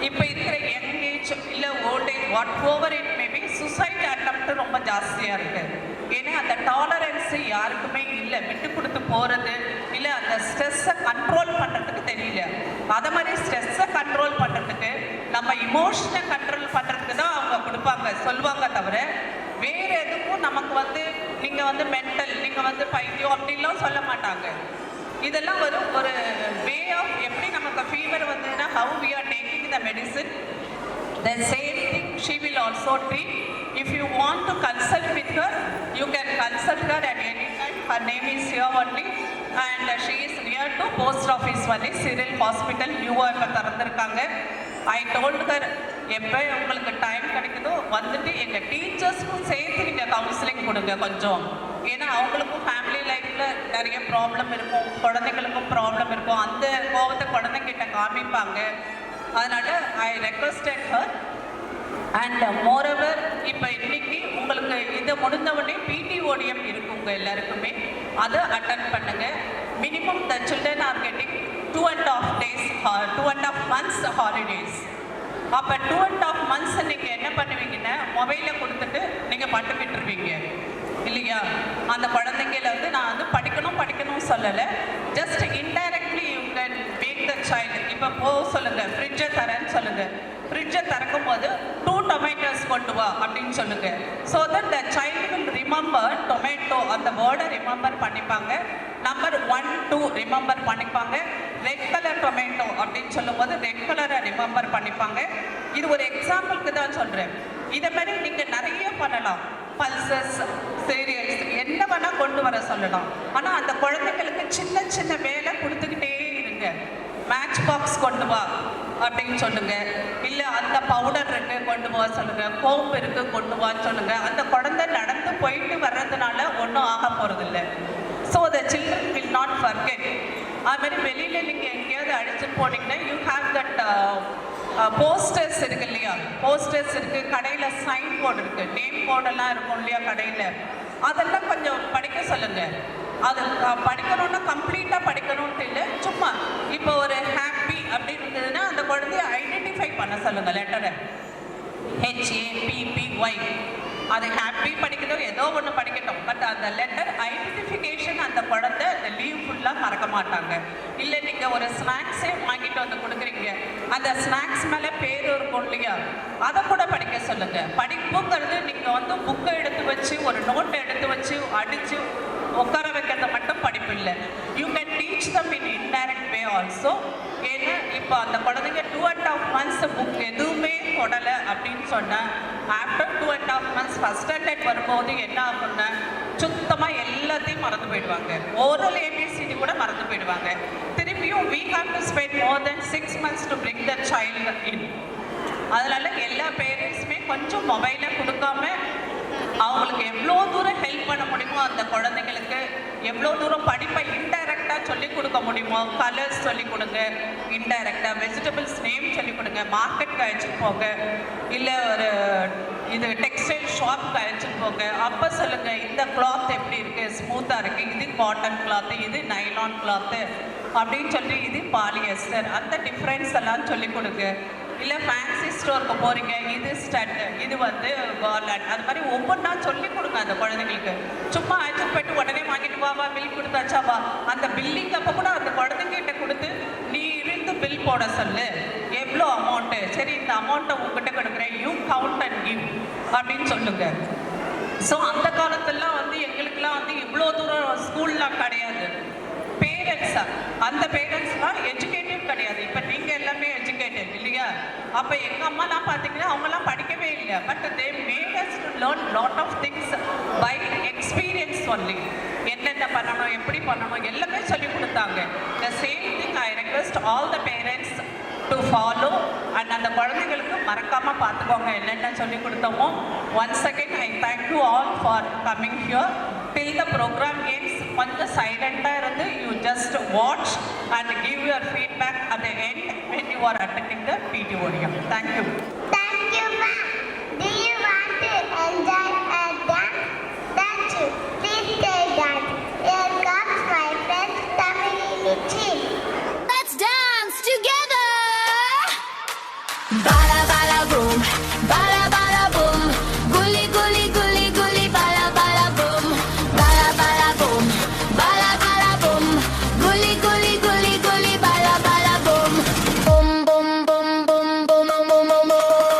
இப்போ இருக்கிற யங் ஏஜ் இல்லை old age what over it maybe suicide attempt ரொம்ப ஜாஸ்தியாக இருக்குது. ஏன்னா அந்த டாலரன்ஸு யாருக்குமே இல்லை, விட்டு கொடுத்து போகிறது இல்லை, அந்த ஸ்ட்ரெஸ்ஸை கண்ட்ரோல் பண்ணுறதுக்கு தெரியல. அதை மாதிரி ஸ்ட்ரெஸ்ஸை கண்ட்ரோல் பண்ணுறதுக்கு நம்ம இமோஷனை கண்ட்ரோல் பண்ணுறதுக்கு தான் அவங்க கொடுப்பாங்க சொல்லுவாங்க, தவிர வேறு எதுக்கும் நமக்கு வந்து நீங்கள் வந்து மென்டல், நீங்கள் வந்து பைத்தியம் அப்படின்லாம் சொல்ல மாட்டாங்க. இதெல்லாம் ஒரு வே ஆஃப் எப்படி நமக்கு ஃபீவர் வந்ததுன்னா how we are taking the medicine, the same thing she will also treat. If you want to consult with her, you can consult her at any time. Her name is here only and she is near to post office only, Cyril Hospital, நியூவா இப்போ திறந்துருக்காங்க. I told her, எப்போ உங்களுக்கு டைம் கிடைக்குதோ வந்துட்டு எங்கள் டீச்சர்ஸ்க்கும் சேர்த்து நீங்கள் கவுன்சிலிங் கொடுங்க கொஞ்சம். ஏன்னா அவங்களுக்கும் ஃபேமிலி லைஃப்பில் நிறைய ப்ராப்ளம் இருக்கும், குழந்தைங்களுக்கும் ப்ராப்ளம் இருக்கும், அந்த கோபத்தை குழந்தைங்கிட்ட காமிப்பாங்க. அதனால் ஐ ரெக்வஸ்டட் ஹர். அண்ட் மோரோவர் இப்போ இன்னைக்கு உங்களுக்கு இதை முடிந்தவுடனே PTODM இருக்குங்க எல்லாருக்குமே, அதை அட்டன் பண்ணுங்க. Minimum the children are getting 2.5 months holidays. அப்போ 2.5 months நீங்கள் என்ன பண்ணுவீங்கன்னா மொபைலை கொடுத்துட்டு நீங்கள் பட்டு விட்டுருவீங்க இல்லையா. அந்த குழந்தைங்கள வந்து நான் வந்து படிக்கணும் சொல்லலை, just indirectly you can make the child. இப்போ போக சொல்லுங்கள், ஃப்ரிட்ஜை தரேன்னு சொல்லுங்கள், ஃப்ரிட்ஜை திறக்கும் போது 2 tomatoes கொண்டு வா அப்படின்னு சொல்லுங்கள். So that the child will remember tomato, அந்த வேர்டை ரிமெம்பர் பண்ணிப்பாங்க. நம்பர் 1, 2 ரிமெம்பர் பண்ணிப்பாங்க. ரெட் கலர் டொமேட்டோ அப்படின்னு சொல்லும்போது ரெட் கலரை ரிமெம்பர் பண்ணிப்பாங்க. இது ஒரு எக்ஸாம்பிளுக்கு தான் சொல்கிறேன். இதை மாதிரி நீங்கள் நிறைய பண்ணலாம், பல்சஸ், சீரியல்ஸ் என்ன வேணால் கொண்டு வர சொல்லலாம். ஆனால் அந்த குழந்தைங்களுக்கு சின்ன சின்ன வேலை கொடுத்துக்கிட்டே இருங்க. மேட்ச் பாக்ஸ் கொண்டு வா அப்படின்னு சொல்லுங்க, இல்லை அந்த பவுடர் இருக்கு கொண்டு வா சொல்லுங்க, கோம்பு இருக்கு கொண்டு வான்னு சொல்லுங்க. அந்த குழந்தை நடந்து போயிட்டு வர்றதுனால ஒன்றும் ஆக போகிறதில்ல. So the children will not forget. அதுமாதிரி வெளியில் நீங்கள் எங்கேயாவது அழைச்சிட்டு போனீங்கன்னா யூ ஹேவ் தட் போஸ்டர்ஸ் இருக்கு இல்லையா, போஸ்டர்ஸ் இருக்குது, கடையில் சைன் போர்டு இருக்குது, நேம் போர்டெல்லாம் இருக்கும் இல்லையா கடையில், அதெல்லாம் கொஞ்சம் படிக்க சொல்லுங்கள். அது படிக்கணும்னா கம்ப்ளீட்டாக படிக்கணும்ட்டு இல்லை, சும்மா இப்போ ஒரு ஹாப்பி அப்படின்னு இருந்ததுன்னா அந்த குழந்தைய ஐடென்டிஃபை பண்ண சொல்லுங்கள். லெட்டரை HAPPY, அது ஹாப்பி படிக்கணும் ஏதோ ஒன்று படிக்கட்டும், பட் அந்த லெட்டர் ஐடென்டிஃபிகேஷன் அந்த குழந்தை அந்த லீவ் ஃபுல்லாக மறக்க மாட்டாங்க. இல்லை நீங்கள் ஒரு ஸ்நாக்ஸே வாங்கிட்டு வந்து கொடுக்குறீங்க, அந்த ஸ்நாக்ஸ் மேலே பேர் இருக்கும் இல்லையா, அதை கூட படிக்க சொல்லுங்கள். படிப்புங்கிறது நீங்கள் வந்து புக்கை எடுத்து வச்சு ஒரு நோட்டை எடுத்து வச்சு அடித்து உட்கார வைக்கிறத மட்டும் படிப்பு இல்லை. You can teach them in indirect way also. ஏன்னா இப்போ அந்த குழந்தைங்க 2.5 months புக் எதுவுமே தொடலை அப்படின்னு சொன்னால் ஆஃப்டர் 2.5 months ஃபஸ்ட் ஸ்டாண்டர்ட் வரும்போது என்ன ஆகும்னா சுத்தமாக எல்லாத்தையும் மறந்து போயிடுவாங்க. ஓரல் ABCD கூட மறந்து போயிடுவாங்க. திருப்பியும் we have to spend more than 6 months to bring the child in. அதனால் எல்லா பேரண்ட்ஸுமே கொஞ்சம் மொபைலை கொடுக்காம அவங்களுக்கு எவ்வளோ தூரம் ஹெல்ப் பண்ண முடியுமோ அந்த குழந்தைங்களுக்கு எவ்வளோ தூரம் படிப்பை இன்டைரக்டாக சொல்லி கொடுக்க முடியும் முடியுமோ கலர்ஸ் சொல்லிக் கொடுங்க, இன்டைரக்டாக வெஜிடபிள்ஸ் நேம் சொல்லிக் கொடுங்க, மார்க்கெட்டுக்கு அழைச்சிட்டு போங்க, இல்லை ஒரு இது டெக்ஸ்டைல் ஷாப்க்கு அழைச்சிட்டு போங்க. அப்போ சொல்லுங்கள் இந்த கிளாத் எப்படி இருக்குது, ஸ்மூத்தாக இருக்குது, இது காட்டன் கிளாத்து, இது நைலான் கிளாத்து அப்படின்னு சொல்லி இது பாலியஸ்டர், அந்த டிஃப்ரென்ஸ் எல்லாம் சொல்லிக் கொடுங்க. இல்லை ஃபேன்சி ஸ்டோருக்கு போகிறீங்க, இது ஸ்டட், இது வந்து கார்லண்ட், அது மாதிரி ஒவ்வொன்றா சொல்லிக் கொடுங்க அந்த குழந்தைங்களுக்கு. சும்மா அழைச்சிட்டு போயிட்டு உடனே வாங்கிட்டு வா பில் கொடுத்தாச்சா வா, அந்த பில்லிங் அப்போ கூட அந்த குழந்தைங்கிட்ட கொடுத்து நீ இருந்து பில் போட சொல்லு, எவ்வளோ அமௌண்ட்டு, சரி இந்த அமௌண்ட்டை உங்ககிட்ட கொடுக்குறேன், யூ கவுண்ட் அண்ட் கிவ் அப்படின்னு சொல்லுங்க. ஸோ அந்த காலத்துலலாம் வந்து எங்களுக்கெல்லாம் வந்து இவ்வளோ தூரம் ஸ்கூல்லாம் கிடையாது. பேரண்ட்ஸா அந்த பேரண்ட்ஸ்லாம் எஜுகேட்டிவ் கிடையாது. இப்போ நீங்கள் எல்லாமே எஜுகேட்டட் இல்லையா? அப்போ எங்கள் அம்மாலாம் பார்த்தீங்கன்னா அவங்களாம் படிக்கவே இல்லை. But they made us to learn lot of things by experience only. என்னென்ன பண்ணணும், எப்படி பண்ணணும் எல்லாமே சொல்லி கொடுத்தாங்க. The same thing I request all the parents to follow and அந்த குழந்தைங்களுக்கு மறக்காமல் பார்த்துக்கோங்க என்னென்ன சொல்லி கொடுத்தோமோ. Once again I thank you all for coming here. Till the programme ends கொஞ்சம் சைலண்டாக இருந்து you just watch and give your feedback at the end when you are attending the PTODM. Thank you. Thank you, ma'am. Do you want to enjoy a dance? That's you. Please take that. Here comes my friend Tamini Chin. Let's dance together. Bala bala boom, bala bala boom, gully gully gully gully bala bala boom, bala bala boom, bala bala boom, gully gully gully gully bala bala boom, boom boom boom boom boom boom boom boom boom.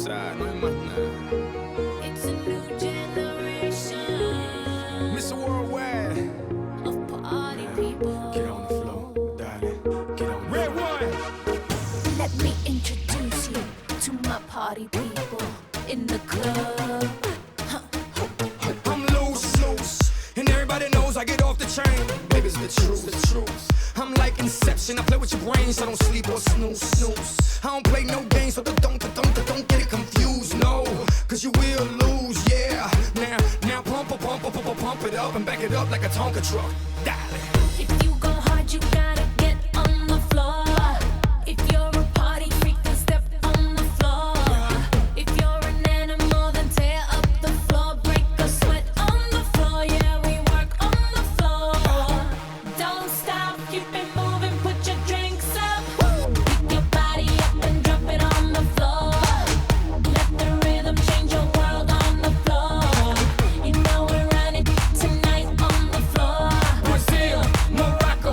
side, no hay más nada. It's a new generation Mr. Worldwide, of party people. get on the floor, darling, get on the Red one! Let me introduce you to my party people in the club. I'm loose, and everybody knows I get off the train. Baby, it's the truth, I'm like Inception, I play with your brains, so don't sleep or snooze. I don't play no games, so don't get it confused, no, cause you will lose, yeah. Now pump it up and back it up like a Tonka truck, darling. If you go hard, you gotta get on the floor. If you're a party freak, then step on the floor. If you're an animal, then tear up the floor. Break a sweat on the floor. Yeah, we work on the floor. Don't stop, keep it moving, put your drinks up. Pick your body up and drop it on the floor. Let the rhythm change your world on the floor. You know we're running tonight on the floor. Brazil, Morocco,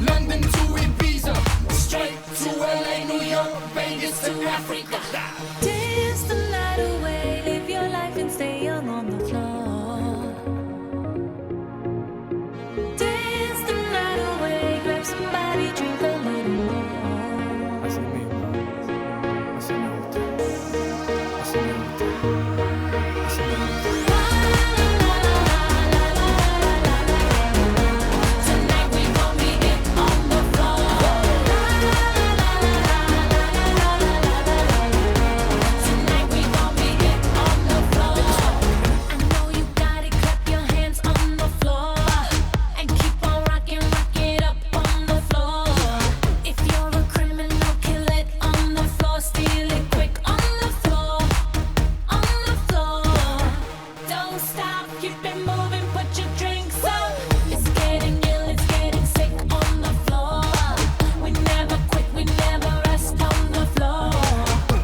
London to Ibiza, straight to LA, New York, Vegas to Africa. Dance the night away, live your life and stay young on the floor. Dance the night away, grab somebody, drink a little more. Así mismo, así me gusta, así me gusta, así me gusta. Tonight we gon' be it on the floor. Tonight we gon' be it on the floor. I know you got it, clap your hands on the floor. And keep on rocking, rock it up on the floor. If you're a criminal, kill it on the floor. Steal it quick on the floor. On the floor. Don't stop, keep it moving, put your drinks up. It's getting ill, it's getting sick on the floor. We never quit, we never rest on the floor.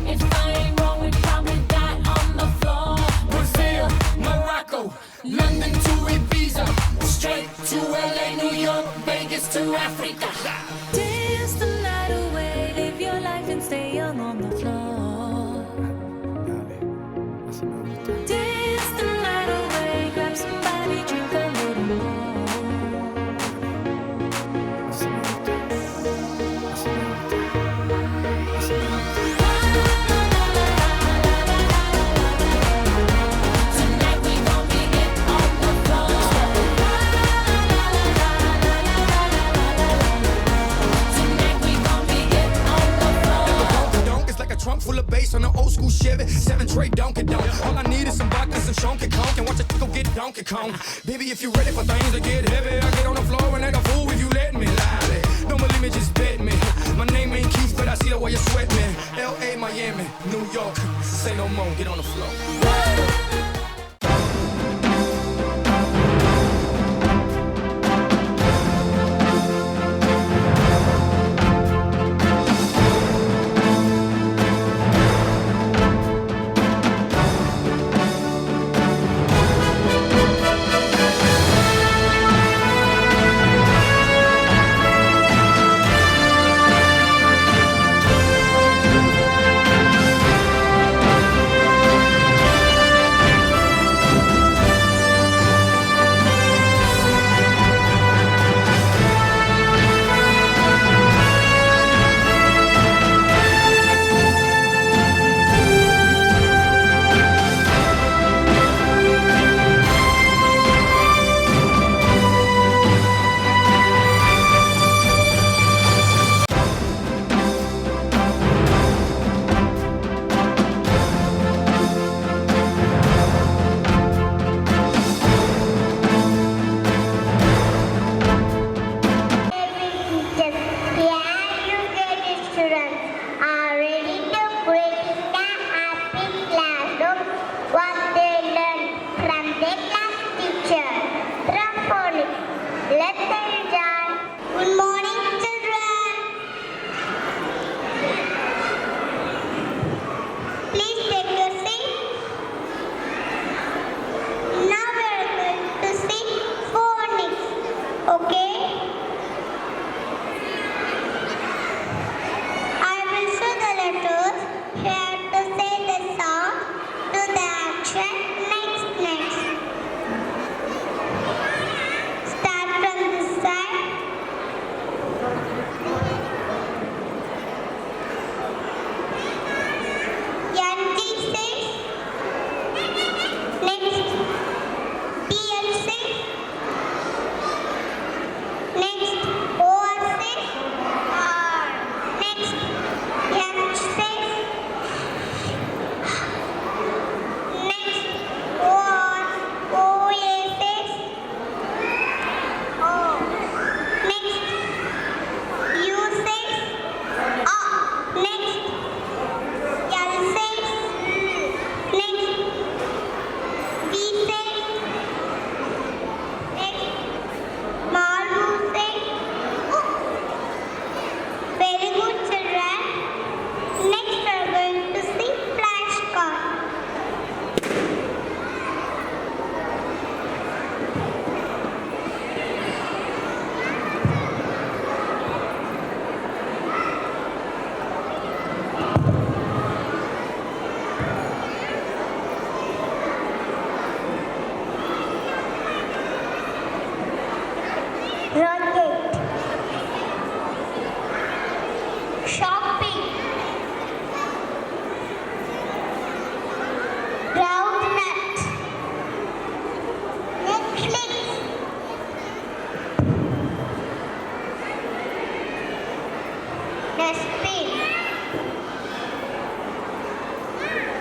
If I ain't wrong, we probably die on the floor. Brazil, Morocco, London to Ibiza, straight to LA, New York, Vegas to Africa. Dance the night away, live your life and stay young on the floor. Así me gusta. Dance the night away, grab somebody, drink a little more. Así me gusta, así me gusta, así me gusta. Tonight we gon' be it on the floor. Tonight we gon' be it on the floor. Donk is like a trunk full of bass on an old school Chevy 7 tray Donkey Donk. All I need is some vodka, some Shonky Conk, and watch it go get Donkey Kong. Baby, if you ready for things to get heavy, I get on the floor and act a fool if you let me. Lie. Don't believe me, just bet me. My name ain't Keith, but I see the way you sweat me. L.A., Miami, New York, say no more, get on the floor.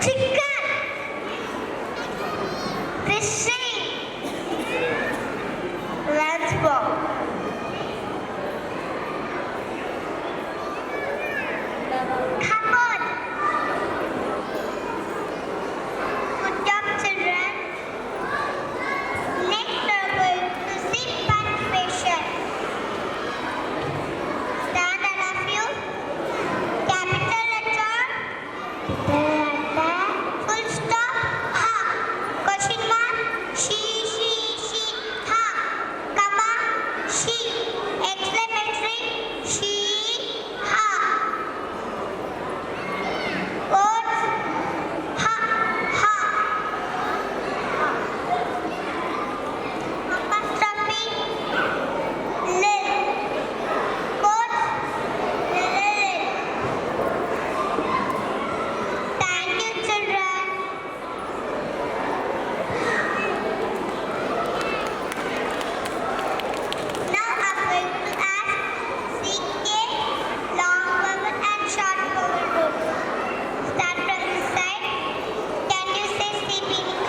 chicken, fishing. Let's go. Cupboard. Good job, children. Next, we're going to see punctuation. Stand all of you. Capital letter. Full stop. Ha. Question mark. She. Ha. Comma. She. Exclamatory. She. Ha. Words. Ha. Ha. Apostrophe. Lil. Quotes. Lil. Thank you, children. Now I'm going to ask CK, long vowel and short vowel rule. Start from this side. Can you say C beginning?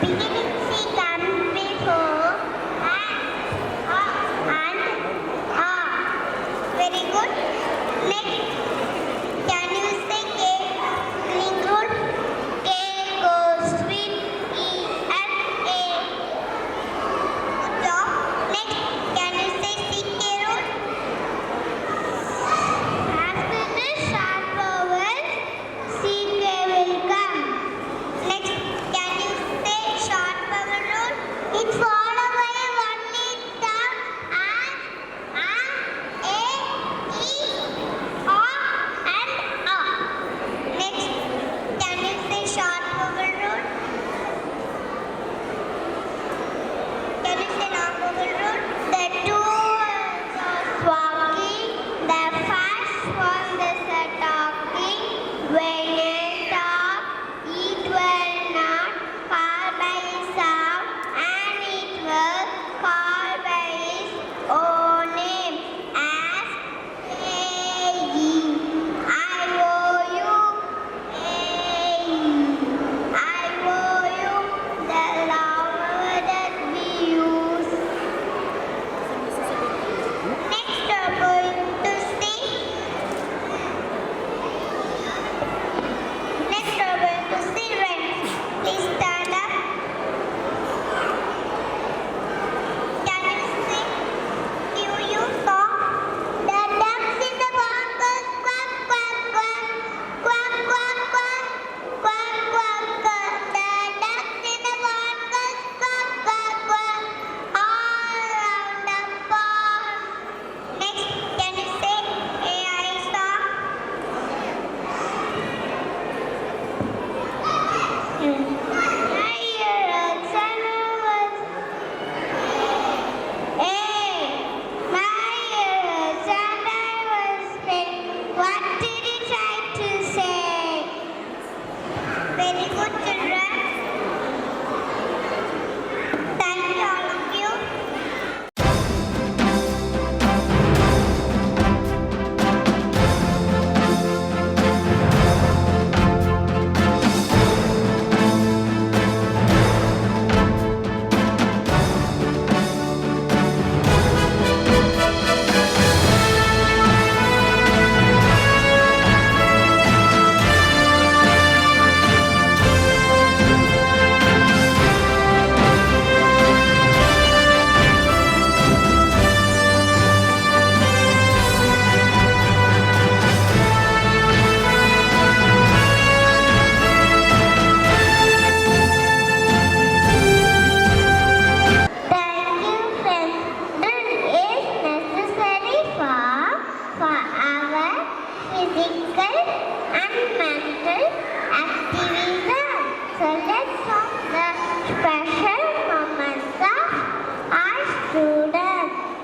Beginning C comes before and Very good. Next, can you say K beginning rule? K goes with E and A. Good job. Next, can you say CK rule? After the short vowel, CK will come. Next, can you say short vowel rule? It's followed by only the and, a, e, o, and a. Next, can you say short vowel rule? Can you say long vowel rule? The two words are walking. The first one is a talking. When I talk, it will not call by sound, and it will call by its own name. As paying. I owe you. Paying. I owe you. The long word that we use. Next, we're going to see. Next, we're going to see rhymes. Please stand up. Can you sing? You song. The ducks in the pond goes quack quack quack, quack quack quack, quack quack quack. The ducks in the pond goes quack quack quack, all around the pond. Next, can you say AI song? My ears and was my ears and I was big. What did you try to say? Very good, children. Thank you, all of you. Thank you, friends. Drill is necessary for our physical and mental activism. So let's talk the special moments of our students.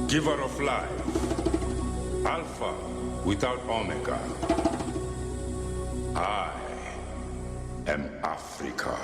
giver of life, Alpha without Omega. I am Africa.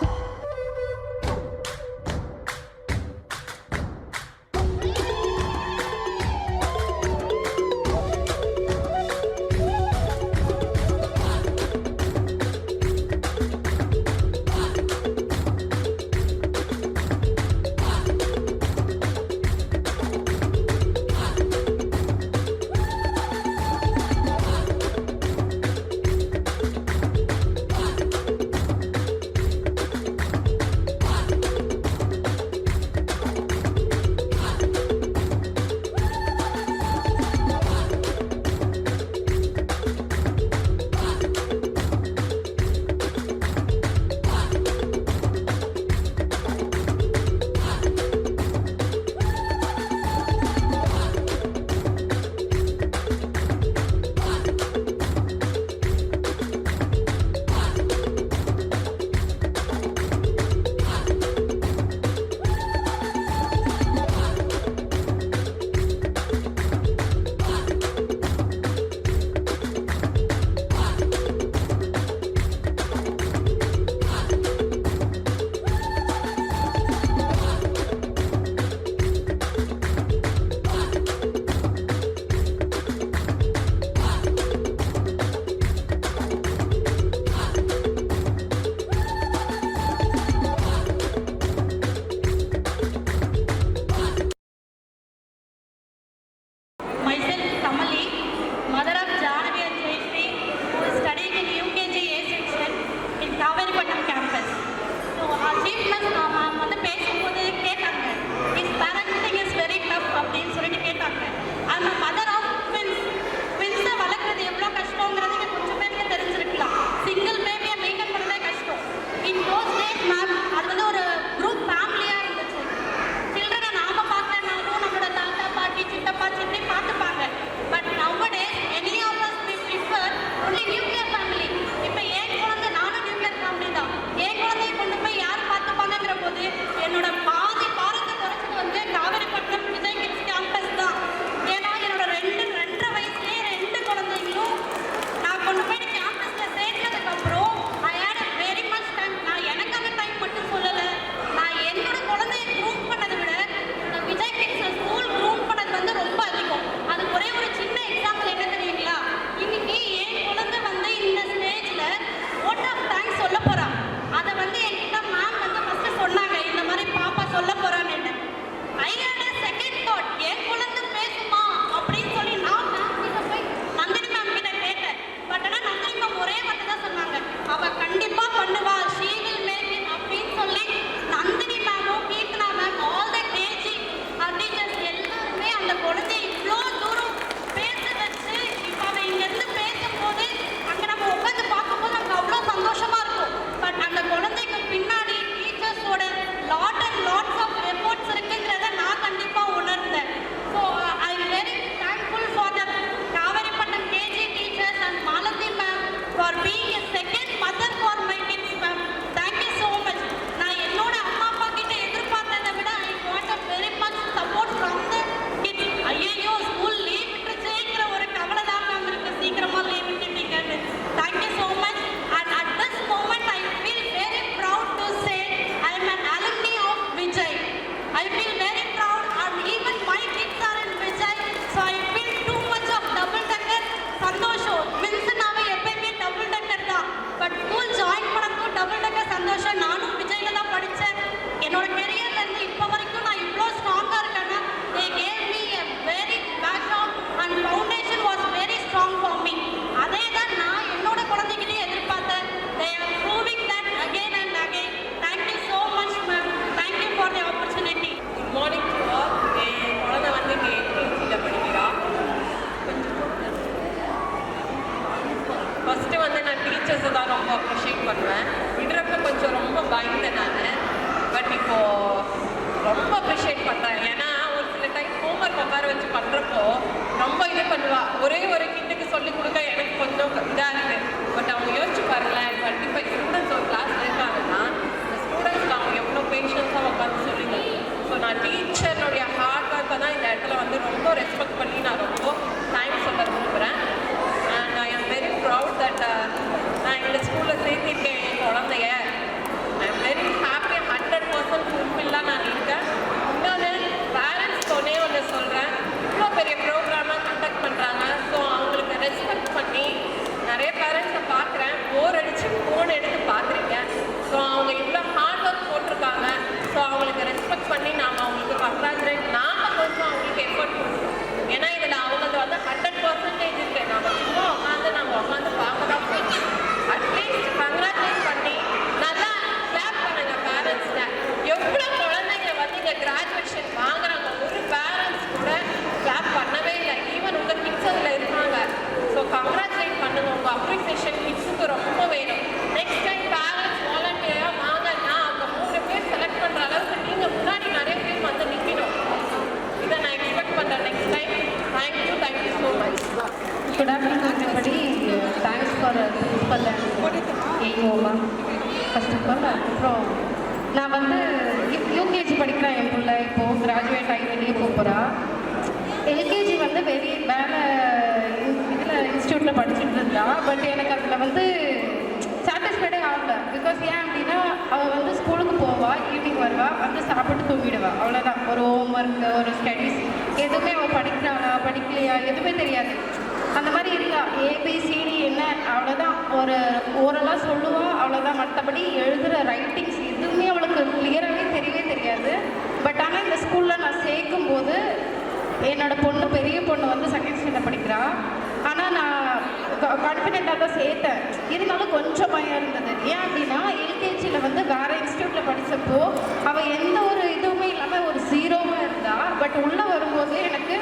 Myself, Kamali, mother of Janavi and Jayashree, who is studying in UKG A section in Kavaripattam campus. So, achievements நாம் வந்து பேசும்போது கேட்டாங்க, his parenting is very tough அப்படின்னு சொல்லிட்டு கேட்டாங்க. I'm a mother of twins. Twins வளர்க்குறது எவ்வளோ கஷ்டங்கிறது இங்கே கொஞ்சம் பேருக்கு தெரிஞ்சிருக்கலாம். சிங்கிள் பேபியை மெயின்டைன் பண்ணுறதே கஷ்டம். In those days, மேம் அது வந்து ஒரு குரூப் ஃபேமிலியாக இருந்துச்சு. சில்ட்ரனை நாம பார்க்கலனாலும் நம்மளோட தாத்தா பாட்டி சித்தப்பா சித்தி பார்த்துப்பாங்க. But nowadays any of us we prefer only nuclear family. இப்போ என் குழந்தை நானும் நியூக்ளியர் ஃபேமிலி தான். என் குழந்தைய கொண்டு போய் யார் பார்த்துப்பாங்கிற போது என்னோட பாதி பாரத்தை குறைச்சிட்டு வந்து காவேரிப்பட்டினம் விஜய் கிட்ஸ் கேம்பஸ் தான். ஏன்னா என்னோட 2.5 வயசுலேயே 2 குழந்தைங்களும் நான் கொண்டு போய் கேம்பஸில் சேர்த்ததுக்கு அப்புறம் I had a very much time. நான் எனக்கான டைம் மட்டும் சொல்லலை, நான் என்னோட குழந்தைய க்ரூம் பண்ணதை விட என்னோட விஜய் கிட்ஸ் ஸ்கூல் க்ரூம் பண்ணது வந்து ரொம்ப அதிகம். அதுக்கு ஒரே ஒரு சின்ன எக்ஸாம்பிள் என்ன தெரியுங்களா? இன்னைக்கு என் குழந்தை வந்து இந்த ஸ்டேஜில் ஓட் ஆஃப் தேங்க்ஸ் சொல்ல போறா. அதை வந்து என்கிட்ட மேம் வந்து ஃபர்ஸ்ட் சொன்னாங்க, இந்த மாதிரி பாப்பா சொல்ல போறான்னு. I had a second thought, என் குழந்தை பேசுமா அப்படின்னு சொல்லி நான் மேம் கிட்ட போய் நந்தினி மேம் கிட்ட கேட்டேன். பட் ஆனால் நந்தினி மேம் ஒரே வார்த்தை தான் சொன்னாங்க, அவ கண்டிப்பா பண்ணுவா, she will make it அப்படின்னு சொல்லி நந்தினி மேமும் Keerthana ma'am all the KG teachers எல்லாருமே அந்த குழந்தைய இவ்வளோ தூரம் பேச வச்சு இப்போ அவன் இங்கேருந்து பேசும்போது அங்கே நம்ம உட்காந்து பார்க்கும்போது நமக்கு அவ்வளோ சந்தோஷமா இருக்கும். பட் அந்த குழந்தைக்கு பின்னாடி டீச்சர்ஸோட லாட்ஸ் ஆஃப் எஃபோர்ட்ஸ் இருக்குங்கிறத நான் கண்டிப்பாக உணர்ந்தேன். So I am very thankful for the Kaveripattam KG teachers and Malathi ma'am for being a second mother for my kids ma'am. Thank you so much. நான் என்னோட அம்மா அப்பா கிட்ட எதிர்பார்த்ததை விட I want a very much support from the kids. ஐயோ ஸ்கூல் லீவ் விட்டுருச்சேங்கிற ஒரு கவலை தான் மேம் இருக்கு, சீக்கிரமா லீவ் விட்டுட்டீங்கன்னு. Thank you so much. And at this moment I feel very proud to say I am an alumni of Vijay. I feel very proud and even my kids are in Vijay. So I feel too much of double decker சந்தோஷம். வின்சனாவே எப்பயுமே டபுள் டக்கர் தான். பட் ஸ்கூல் ஜாயின் பண்ணதும் டபுள் டக்கர் சந்தோஷம். நானும் விஜய்ல தான் படித்தேன். என்னோட கெரியர்ல இருந்து இப்போ வரைக்கும் நான் இவ்வளோ ஸ்ட்ராங்காக இருக்கேன்னா they gave me a very background and foundation was very strong for me. அதே தான் நான் என்னோட குழந்தைகிட்டே எதிர்பார்த்தேன். They are proving that again and again. Thank you so much ma'am. Thank you for the opportunity. Good morning to all. என் குழந்தை வந்து இங்கே எல்கேஜியில் படிக்கிறா. ஃபஸ்ட்டு வந்து நான் டீச்சர்ஸை தான் ரொம்ப அப்ரிஷியேட் பண்ணுவேன். விடுறப்ப கொஞ்சம் ரொம்ப பயந்தேன் நான். பட் இப்போது ரொம்ப அப்ரிஷியேட் பண்ணுறேன். ஏன்னா ஒரு சில டைம் ஹோம்ஒர்க் உட்கார வச்சு பண்ணுறப்போ ரொம்ப இது பண்ணுவா. ஒரே ஒரு கிட்டுக்கு சொல்லிக் கொடுக்க எனக்கு கொஞ்சம் இதாக இருக்குது. பட் அவங்க யோசிச்சு பாருங்களேன், 25 ஸ்டூடெண்ட்ஸ் ஒரு கிளாஸில் இருக்காங்கன்னா இந்த ஸ்டூடெண்ட்ஸ்க்கு அவங்க எவ்வளோ பேஷன்ஸாக உட்காந்து சொல்லிங்க. ஸோ நான் டீச்சருடைய ஹார்ட் ஒர்க்கை தான் இந்த இடத்துல வந்து ரொம்ப ரொம்ப ரெஸ்பெக்ட் பண்ணி நான் ரொம்ப தேங்க்ஸ் சொல்ல விரும்புகிறேன். And I am very proud that நான் இந்த ஸ்கூலில் சேர்த்திருக்கேன் என் குழந்தைய. ஐ ஆம் வெரி ஹாப்பி. 100% ஃபுல்ஃபில்லாக நான் இருக்கேன். இன்னொன்று பேரண்ட்ஸ் ஒன்றே ஒன்று சொல்கிறேன், இவ்வளோ பெரிய ப்ரோக்ராமாக கண்டக்ட் பண்ணுறாங்க. ஸோ அவங்களுக்கு ரெஸ்பெக்ட் பண்ணி நிறைய பேரண்ட்ஸை பார்க்குறேன், போர் அடித்து ஃபோன் எடுத்து பார்க்குறீங்க. ஸோ அவங்க இவ்வளோ ஹார்ட் ஒர்க் போட்டிருக்காங்க. ஸோ அவங்களுக்கு ரெஸ்பெக்ட் பண்ணி நாங்கள் அவங்களுக்கு கங்க்ராச்சுலேட். நாங்கள் கொஞ்சம் அவங்களுக்கு எஃபர்ட் கொடுக்கணும். ஏன்னா இதில் அவங்களுக்கு வந்து 100% இருக்கு. நாங்கள் உட்காந்து பார்க்க தான் போகிறோம். அட்லீஸ்ட் கங்க்ராச்சுலேட் பண்ணி நல்லா கிளாப் பண்ணுங்க பேரண்ட்ஸில். எவ்வளோ குழந்தைங்க வந்து இங்கே கிராஜுவேஷன் வாங்குறாங்க, ஒரு பேரண்ட்ஸ் கூட கிளாப் பண்ணவே இல்லை. ஈவன் உங்கள் கிட்ஸ் அதில் இருக்காங்க. ஸோ கங்க்ராச்சுலேட் பண்ணுங்க. உங்கள் அப்ரிசியேஷன் கிட்ஸுக்கு ரொம்ப வேணும். நெக்ஸ்ட் டைம் பேரண்ட்ஸ் வாலண்டியராக வாங்கன்னா அவங்க 3 பேர் செலக்ட் பண்ணுற அளவுக்கு நீங்கள் முன்னாடி நிறைய பேர் வந்து நிற்கணும். இதை நான் எக்ஸ்பெக்ட் பண்ணுறேன் next time. Thank you so much. Good afternoon everybody. Thanks for principal and AO ma'am. First of all, அப்புறம் நான் வந்து யூகேஜி படிக்கிறேன். என் பிள்ளை இப்போது கிராஜுவேட் ஆகி வெளியே போகிறா. எல்கேஜி வந்து வேறு இதில் இன்ஸ்டியூட்டில் படிச்சுட்டு இருந்தா. பட் எனக்கு அதில் வந்து சாட்டிஸ்ஃபைடே ஆகல. பிகாஸ் ஏன் அப்படின்னா அவள் வந்து ஸ்கூலுக்கு போவாள், ஈவினிங் வருவாள், வந்து சாப்பிட்டு தூங்கிடுவாள். அவ்வளோதான். ஒரு ஹோம் ஒர்க்கு, ஒரு ஸ்டடீஸ் எதுவுமே அவள் படிக்கிறாளா படிக்கலையா எதுவுமே தெரியாது. அந்த மாதிரி இருக்கா. ஏபிசிடி என்ன அவ்வளோதான், ஒரு ஓரலாக சொல்லுவாள், அவ்வளோதான். மற்றபடி எழுதுகிற ரைட்டிங்ஸ் எதுவுமே அவளுக்கு கிளியராகவே தெரியவே தெரியாது. பட் ஆனால் இந்த ஸ்கூலில் நான் சேர்க்கும்போது என்னோடய பொண்ணு, பெரிய பொண்ணு வந்து செகண்ட் ஸ்டாண்டர்ட் படிக்கிறா. ஆனால் நான் கான்ஃபிடென்ட்டாக தான் சேர்த்தேன். இருந்தாலும் கொஞ்சம் பயம் இருந்தது. ஏன் அப்படின்னா எல்கேஜியில் வந்து வேறு இன்ஸ்டியூட்டில் படித்தப்போ அவள் எந்த ஒரு இதுவுமே இல்லாமல் ஒரு ஜீரோவாக இருந்தா. பட் உள்ளே வரும்போது எனக்கு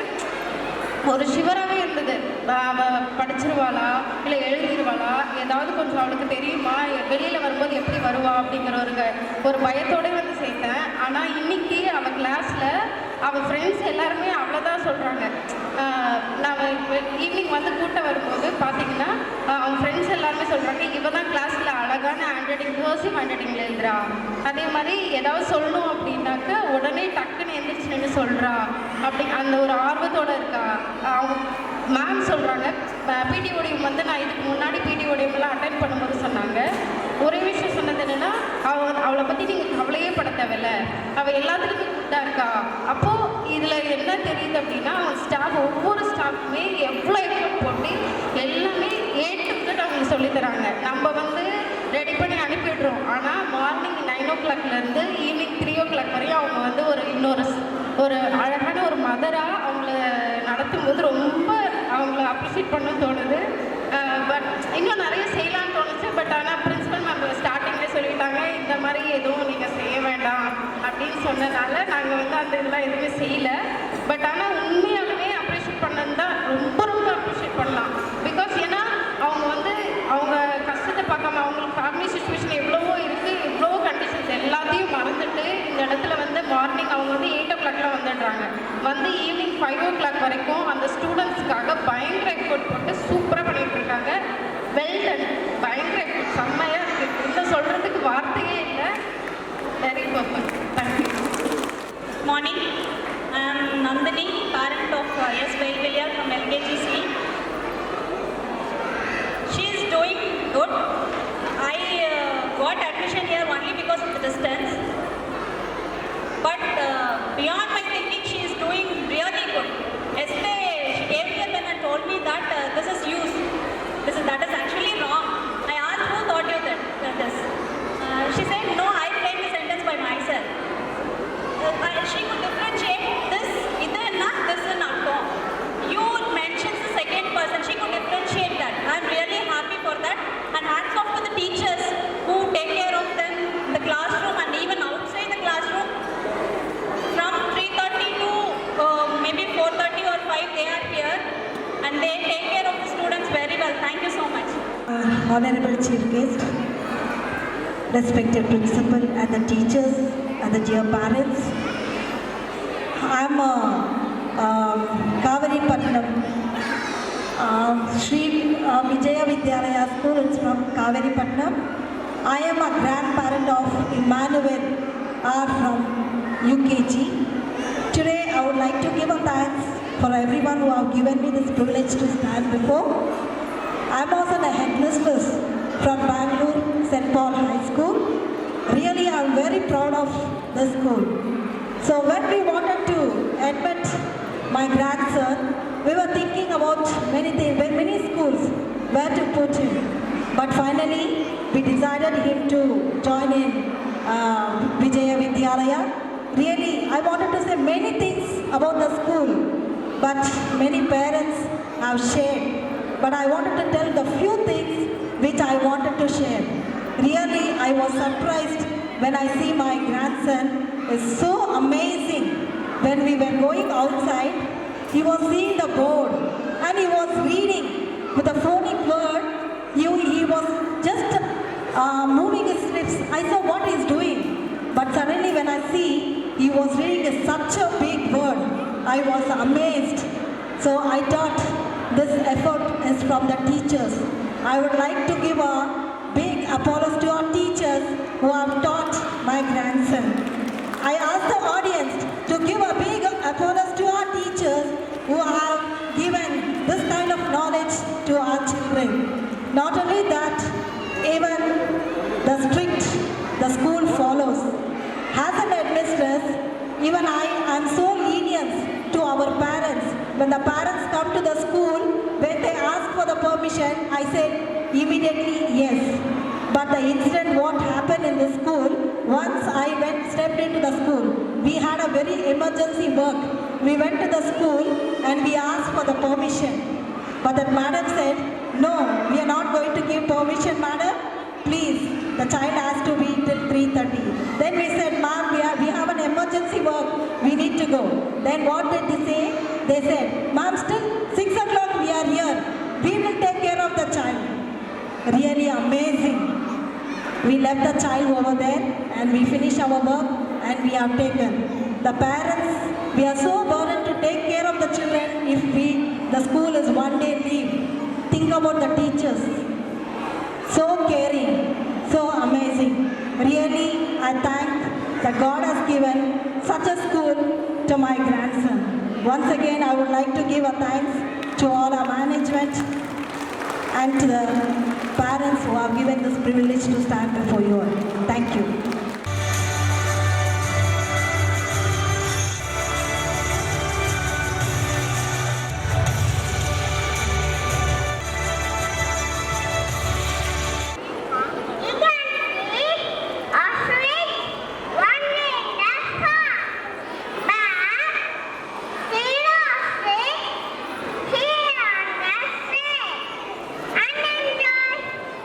ஒரு ஷிவராகவே இருந்தது. அவள் படிச்சிருவாளா இல்லை எழுதிடுவாளா, ஏதாவது கொஞ்சம் அவளுக்கு தெரியுமா, வெளியில் வரும்போது எப்படி வருவா அப்படிங்கிற ஒரு பயத்தோடு வந்து சேர்த்தேன். ஆனால் இன்றைக்கி அவள் கிளாஸில் அவள் ஃப்ரெண்ட்ஸ் எல்லாருமே அவ்வளோதான் சொல்கிறாங்க. நான் ஈவினிங் வந்து கூட்ட வரும்போது பார்த்தீங்கன்னா அவன் ஃப்ரெண்ட்ஸ் எல்லாருமே சொல்கிறாங்க, இவ தான் கிளாஸில் அழகான ஹேண்ட் ரைட்டிங், கர்சிவ் ஹேண்ட் ரைட்டிங்கில் எழுதுறா. அதே மாதிரி ஏதாவது சொல்லணும் அப்படின்னாக்கா உடனே டக்குன்னு எந்திரிச்சு நின்று சொல்கிறா. அப்படி அந்த ஒரு ஆர்வத்தோடு இருக்கா. அவங்க மேம் சொல்கிறாங்க, பிடிஓடிஎம் வந்து நான் இதுக்கு முன்னாடி பிடிஓடிஎம்லாம் அட்டென்ட் பண்ணும்போது சொன்னாங்க, ஒரே விஷயம் சொன்னது என்னென்னா அவளை பற்றி நீங்கள் கவலையே பட தேவையில்ல, அவள் எல்லாத்துலேயுமே குட்டாக இருக்கா. அப்போது இதில் என்ன தெரியுது அப்படின்னா அவன் ஸ்டாஃப் ஒவ்வொரு ஸ்டாஃப்புமே எவ்வளோ எஃபர்ட் போட்டு எல்லாமே ஏட்டுக்கிட்டு அவங்களுக்கு சொல்லித்தராங்க. நம்ம வந்து ரெடி பண்ணி அனுப்பிடுறோம். ஆனால் மார்னிங் 9 o'clockலேருந்து ஈவினிங் 3 o'clock வரையும் அவங்க வந்து ஒரு அழகான ஒரு மதராக அவங்கள நடத்தும் போது ரொம்ப அவங்கள அப்ரிஷியேட் பண்ண தோணுது. பட் இன்னும் நிறைய செய்யலான்னு தோணுச்சு. பட் ஆனால் பிரின்சிபல் மேம் ஸ்டார்டிங்லேயே சொல்லிட்டாங்க, இந்த மாதிரி எதுவும் நீங்கள் செய்ய வேண்டாம் அப்படின்னு சொன்னதால நாங்கள் வந்து அந்த இதெல்லாம் எதுவுமே செய்யலை. பட் ஆனால் உண்மையாலுமே அப்ரிஷியேட் பண்ணது தான் ரொம்ப ரொம்ப அப்ரிஷியேட் பண்ணலாம். பிகாஸ் ஏன்னா அவங்க வந்து அவங்க கஷ்டத்தை பார்க்காம அவங்களுக்கு ஃபேமிலி சுச்சுவேஷன் எவ்வளவோ இருக்குது, எவ்வளோ கண்டிஷன்ஸ் எல்லாத்தையும் மறந்துட்டு இந்த இடத்துல வந்து மார்னிங் அவங்க வந்து 8 o'clockலாம் வந்துடுறாங்க. வந்து ஈவினிங் 5 o'clock வரைக்கும் அந்த ஸ்டூடெண்ட்ஸ்க்காக பயங்கர எஃபோர்ட் போட்டு சூப்பராக பண்ணிகிட்டு இருக்காங்க. Well done. பயங்கர எஃபோர்ட், செம்மையாக இருக்குது. இன்னும் சொல்கிறதுக்கு வார்த்தையே இல்லை. Very perfect. Thank you. Morning. I am Nandini, parent of S. Velvilya from LKGC. She is doing good. I got admission here only because of the distance. But beyond my thinking, she is doing really good. Yesterday, she came here when and told me that this is used. That is actually wrong. I asked who taught you this. She said, no, I framed the sentence by myself. She could differentiate this, not this in Artham. You mentioned the second person. She could differentiate that. I am really happy for that. And hats off to the teachers who take care of them in the classroom and even outside the classroom. From 3:30 to maybe 4:30 or 5, they are here and they take care of the students very well. Thank you so much. Honorable Chief Guest, respected principal and the teachers and the dear parents. I am Kaveri Patnam. Sri Vijaya Vidyalaya School is from Kaveri Patnam. I am a grandparent of Emmanuel R from UKG. Today I would like to give a thanks for everyone who have given me this privilege to stand before. I'm also a headmistress from Bangalore St. Paul High School. Really, I'm very proud of the school. So when we wanted to admit my grandson, we were thinking about many things, many schools, where to put him. But finally, we decided him to join in Vijaya Vidyalaya. Really, I wanted to say many things about the school, but many parents have shared. But I wanted to tell the few things which I wanted to share. Really, I was surprised when I see my grandson is so amazing. When we were going outside, he was seeing the board and he was reading with a phonic word. He was just moving his lips. I saw what he's doing. But suddenly when I see he was reading such a big word, I was amazed. So I thought this effort is from the teachers. I would like to give a big applause to our teachers who have taught my grandson. I ask the audience to give a big applause to our teachers who have given this kind of knowledge to our children. Not only that, even the school follows. As an headmistress, even I am so lenient to our parents. When the parents come to the school, when they ask for the permission, I said immediately yes. But the incident what happened in the school, once I stepped into the school, we had a very emergency work. We went to the school and we asked for the permission. But that madam said, no, we are not going to give permission, madam. Please, the child has to be till 3:30. Then we said, ma'am, we have an emergency work. We need to go. Then what did they say? They said, ma'am, still 6 o'clock we are here. We will take care of the child. Really amazing. We left the child over there and we finished our work and we have taken. The parents, we are so burdened to take care of the children if the school is one day leave. Think about the teachers. So caring, so amazing. Really, I thank that God has given such a school to my grandson. Once again, I would like to give a thanks to all our management and to the parents who have given this privilege to stand before you all. Thank you.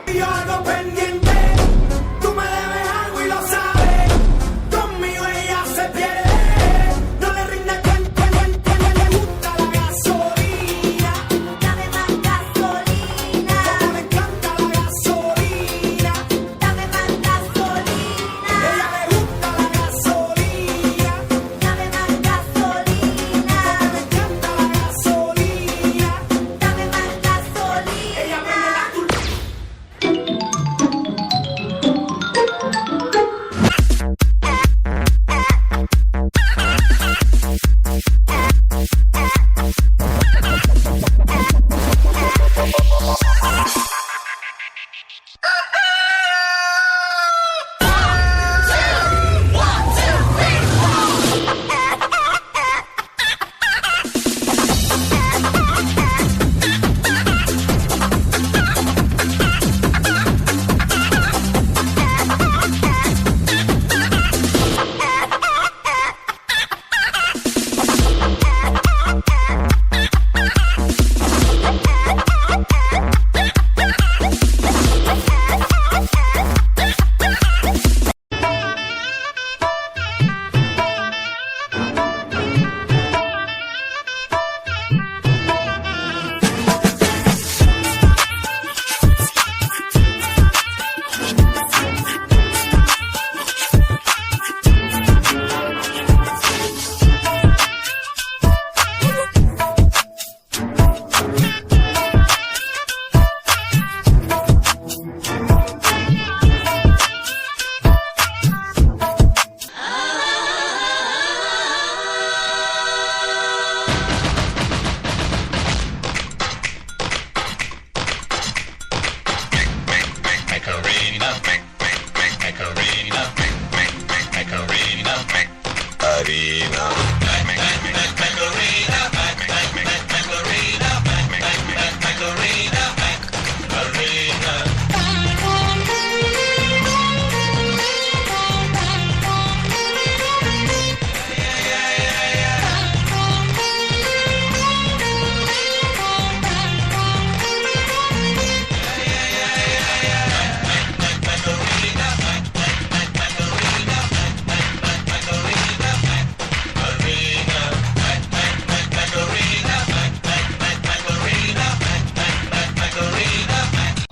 We are the pendiente, tú me debes algo y lo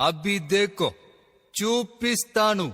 అభి దేకో చూపిస్తాను.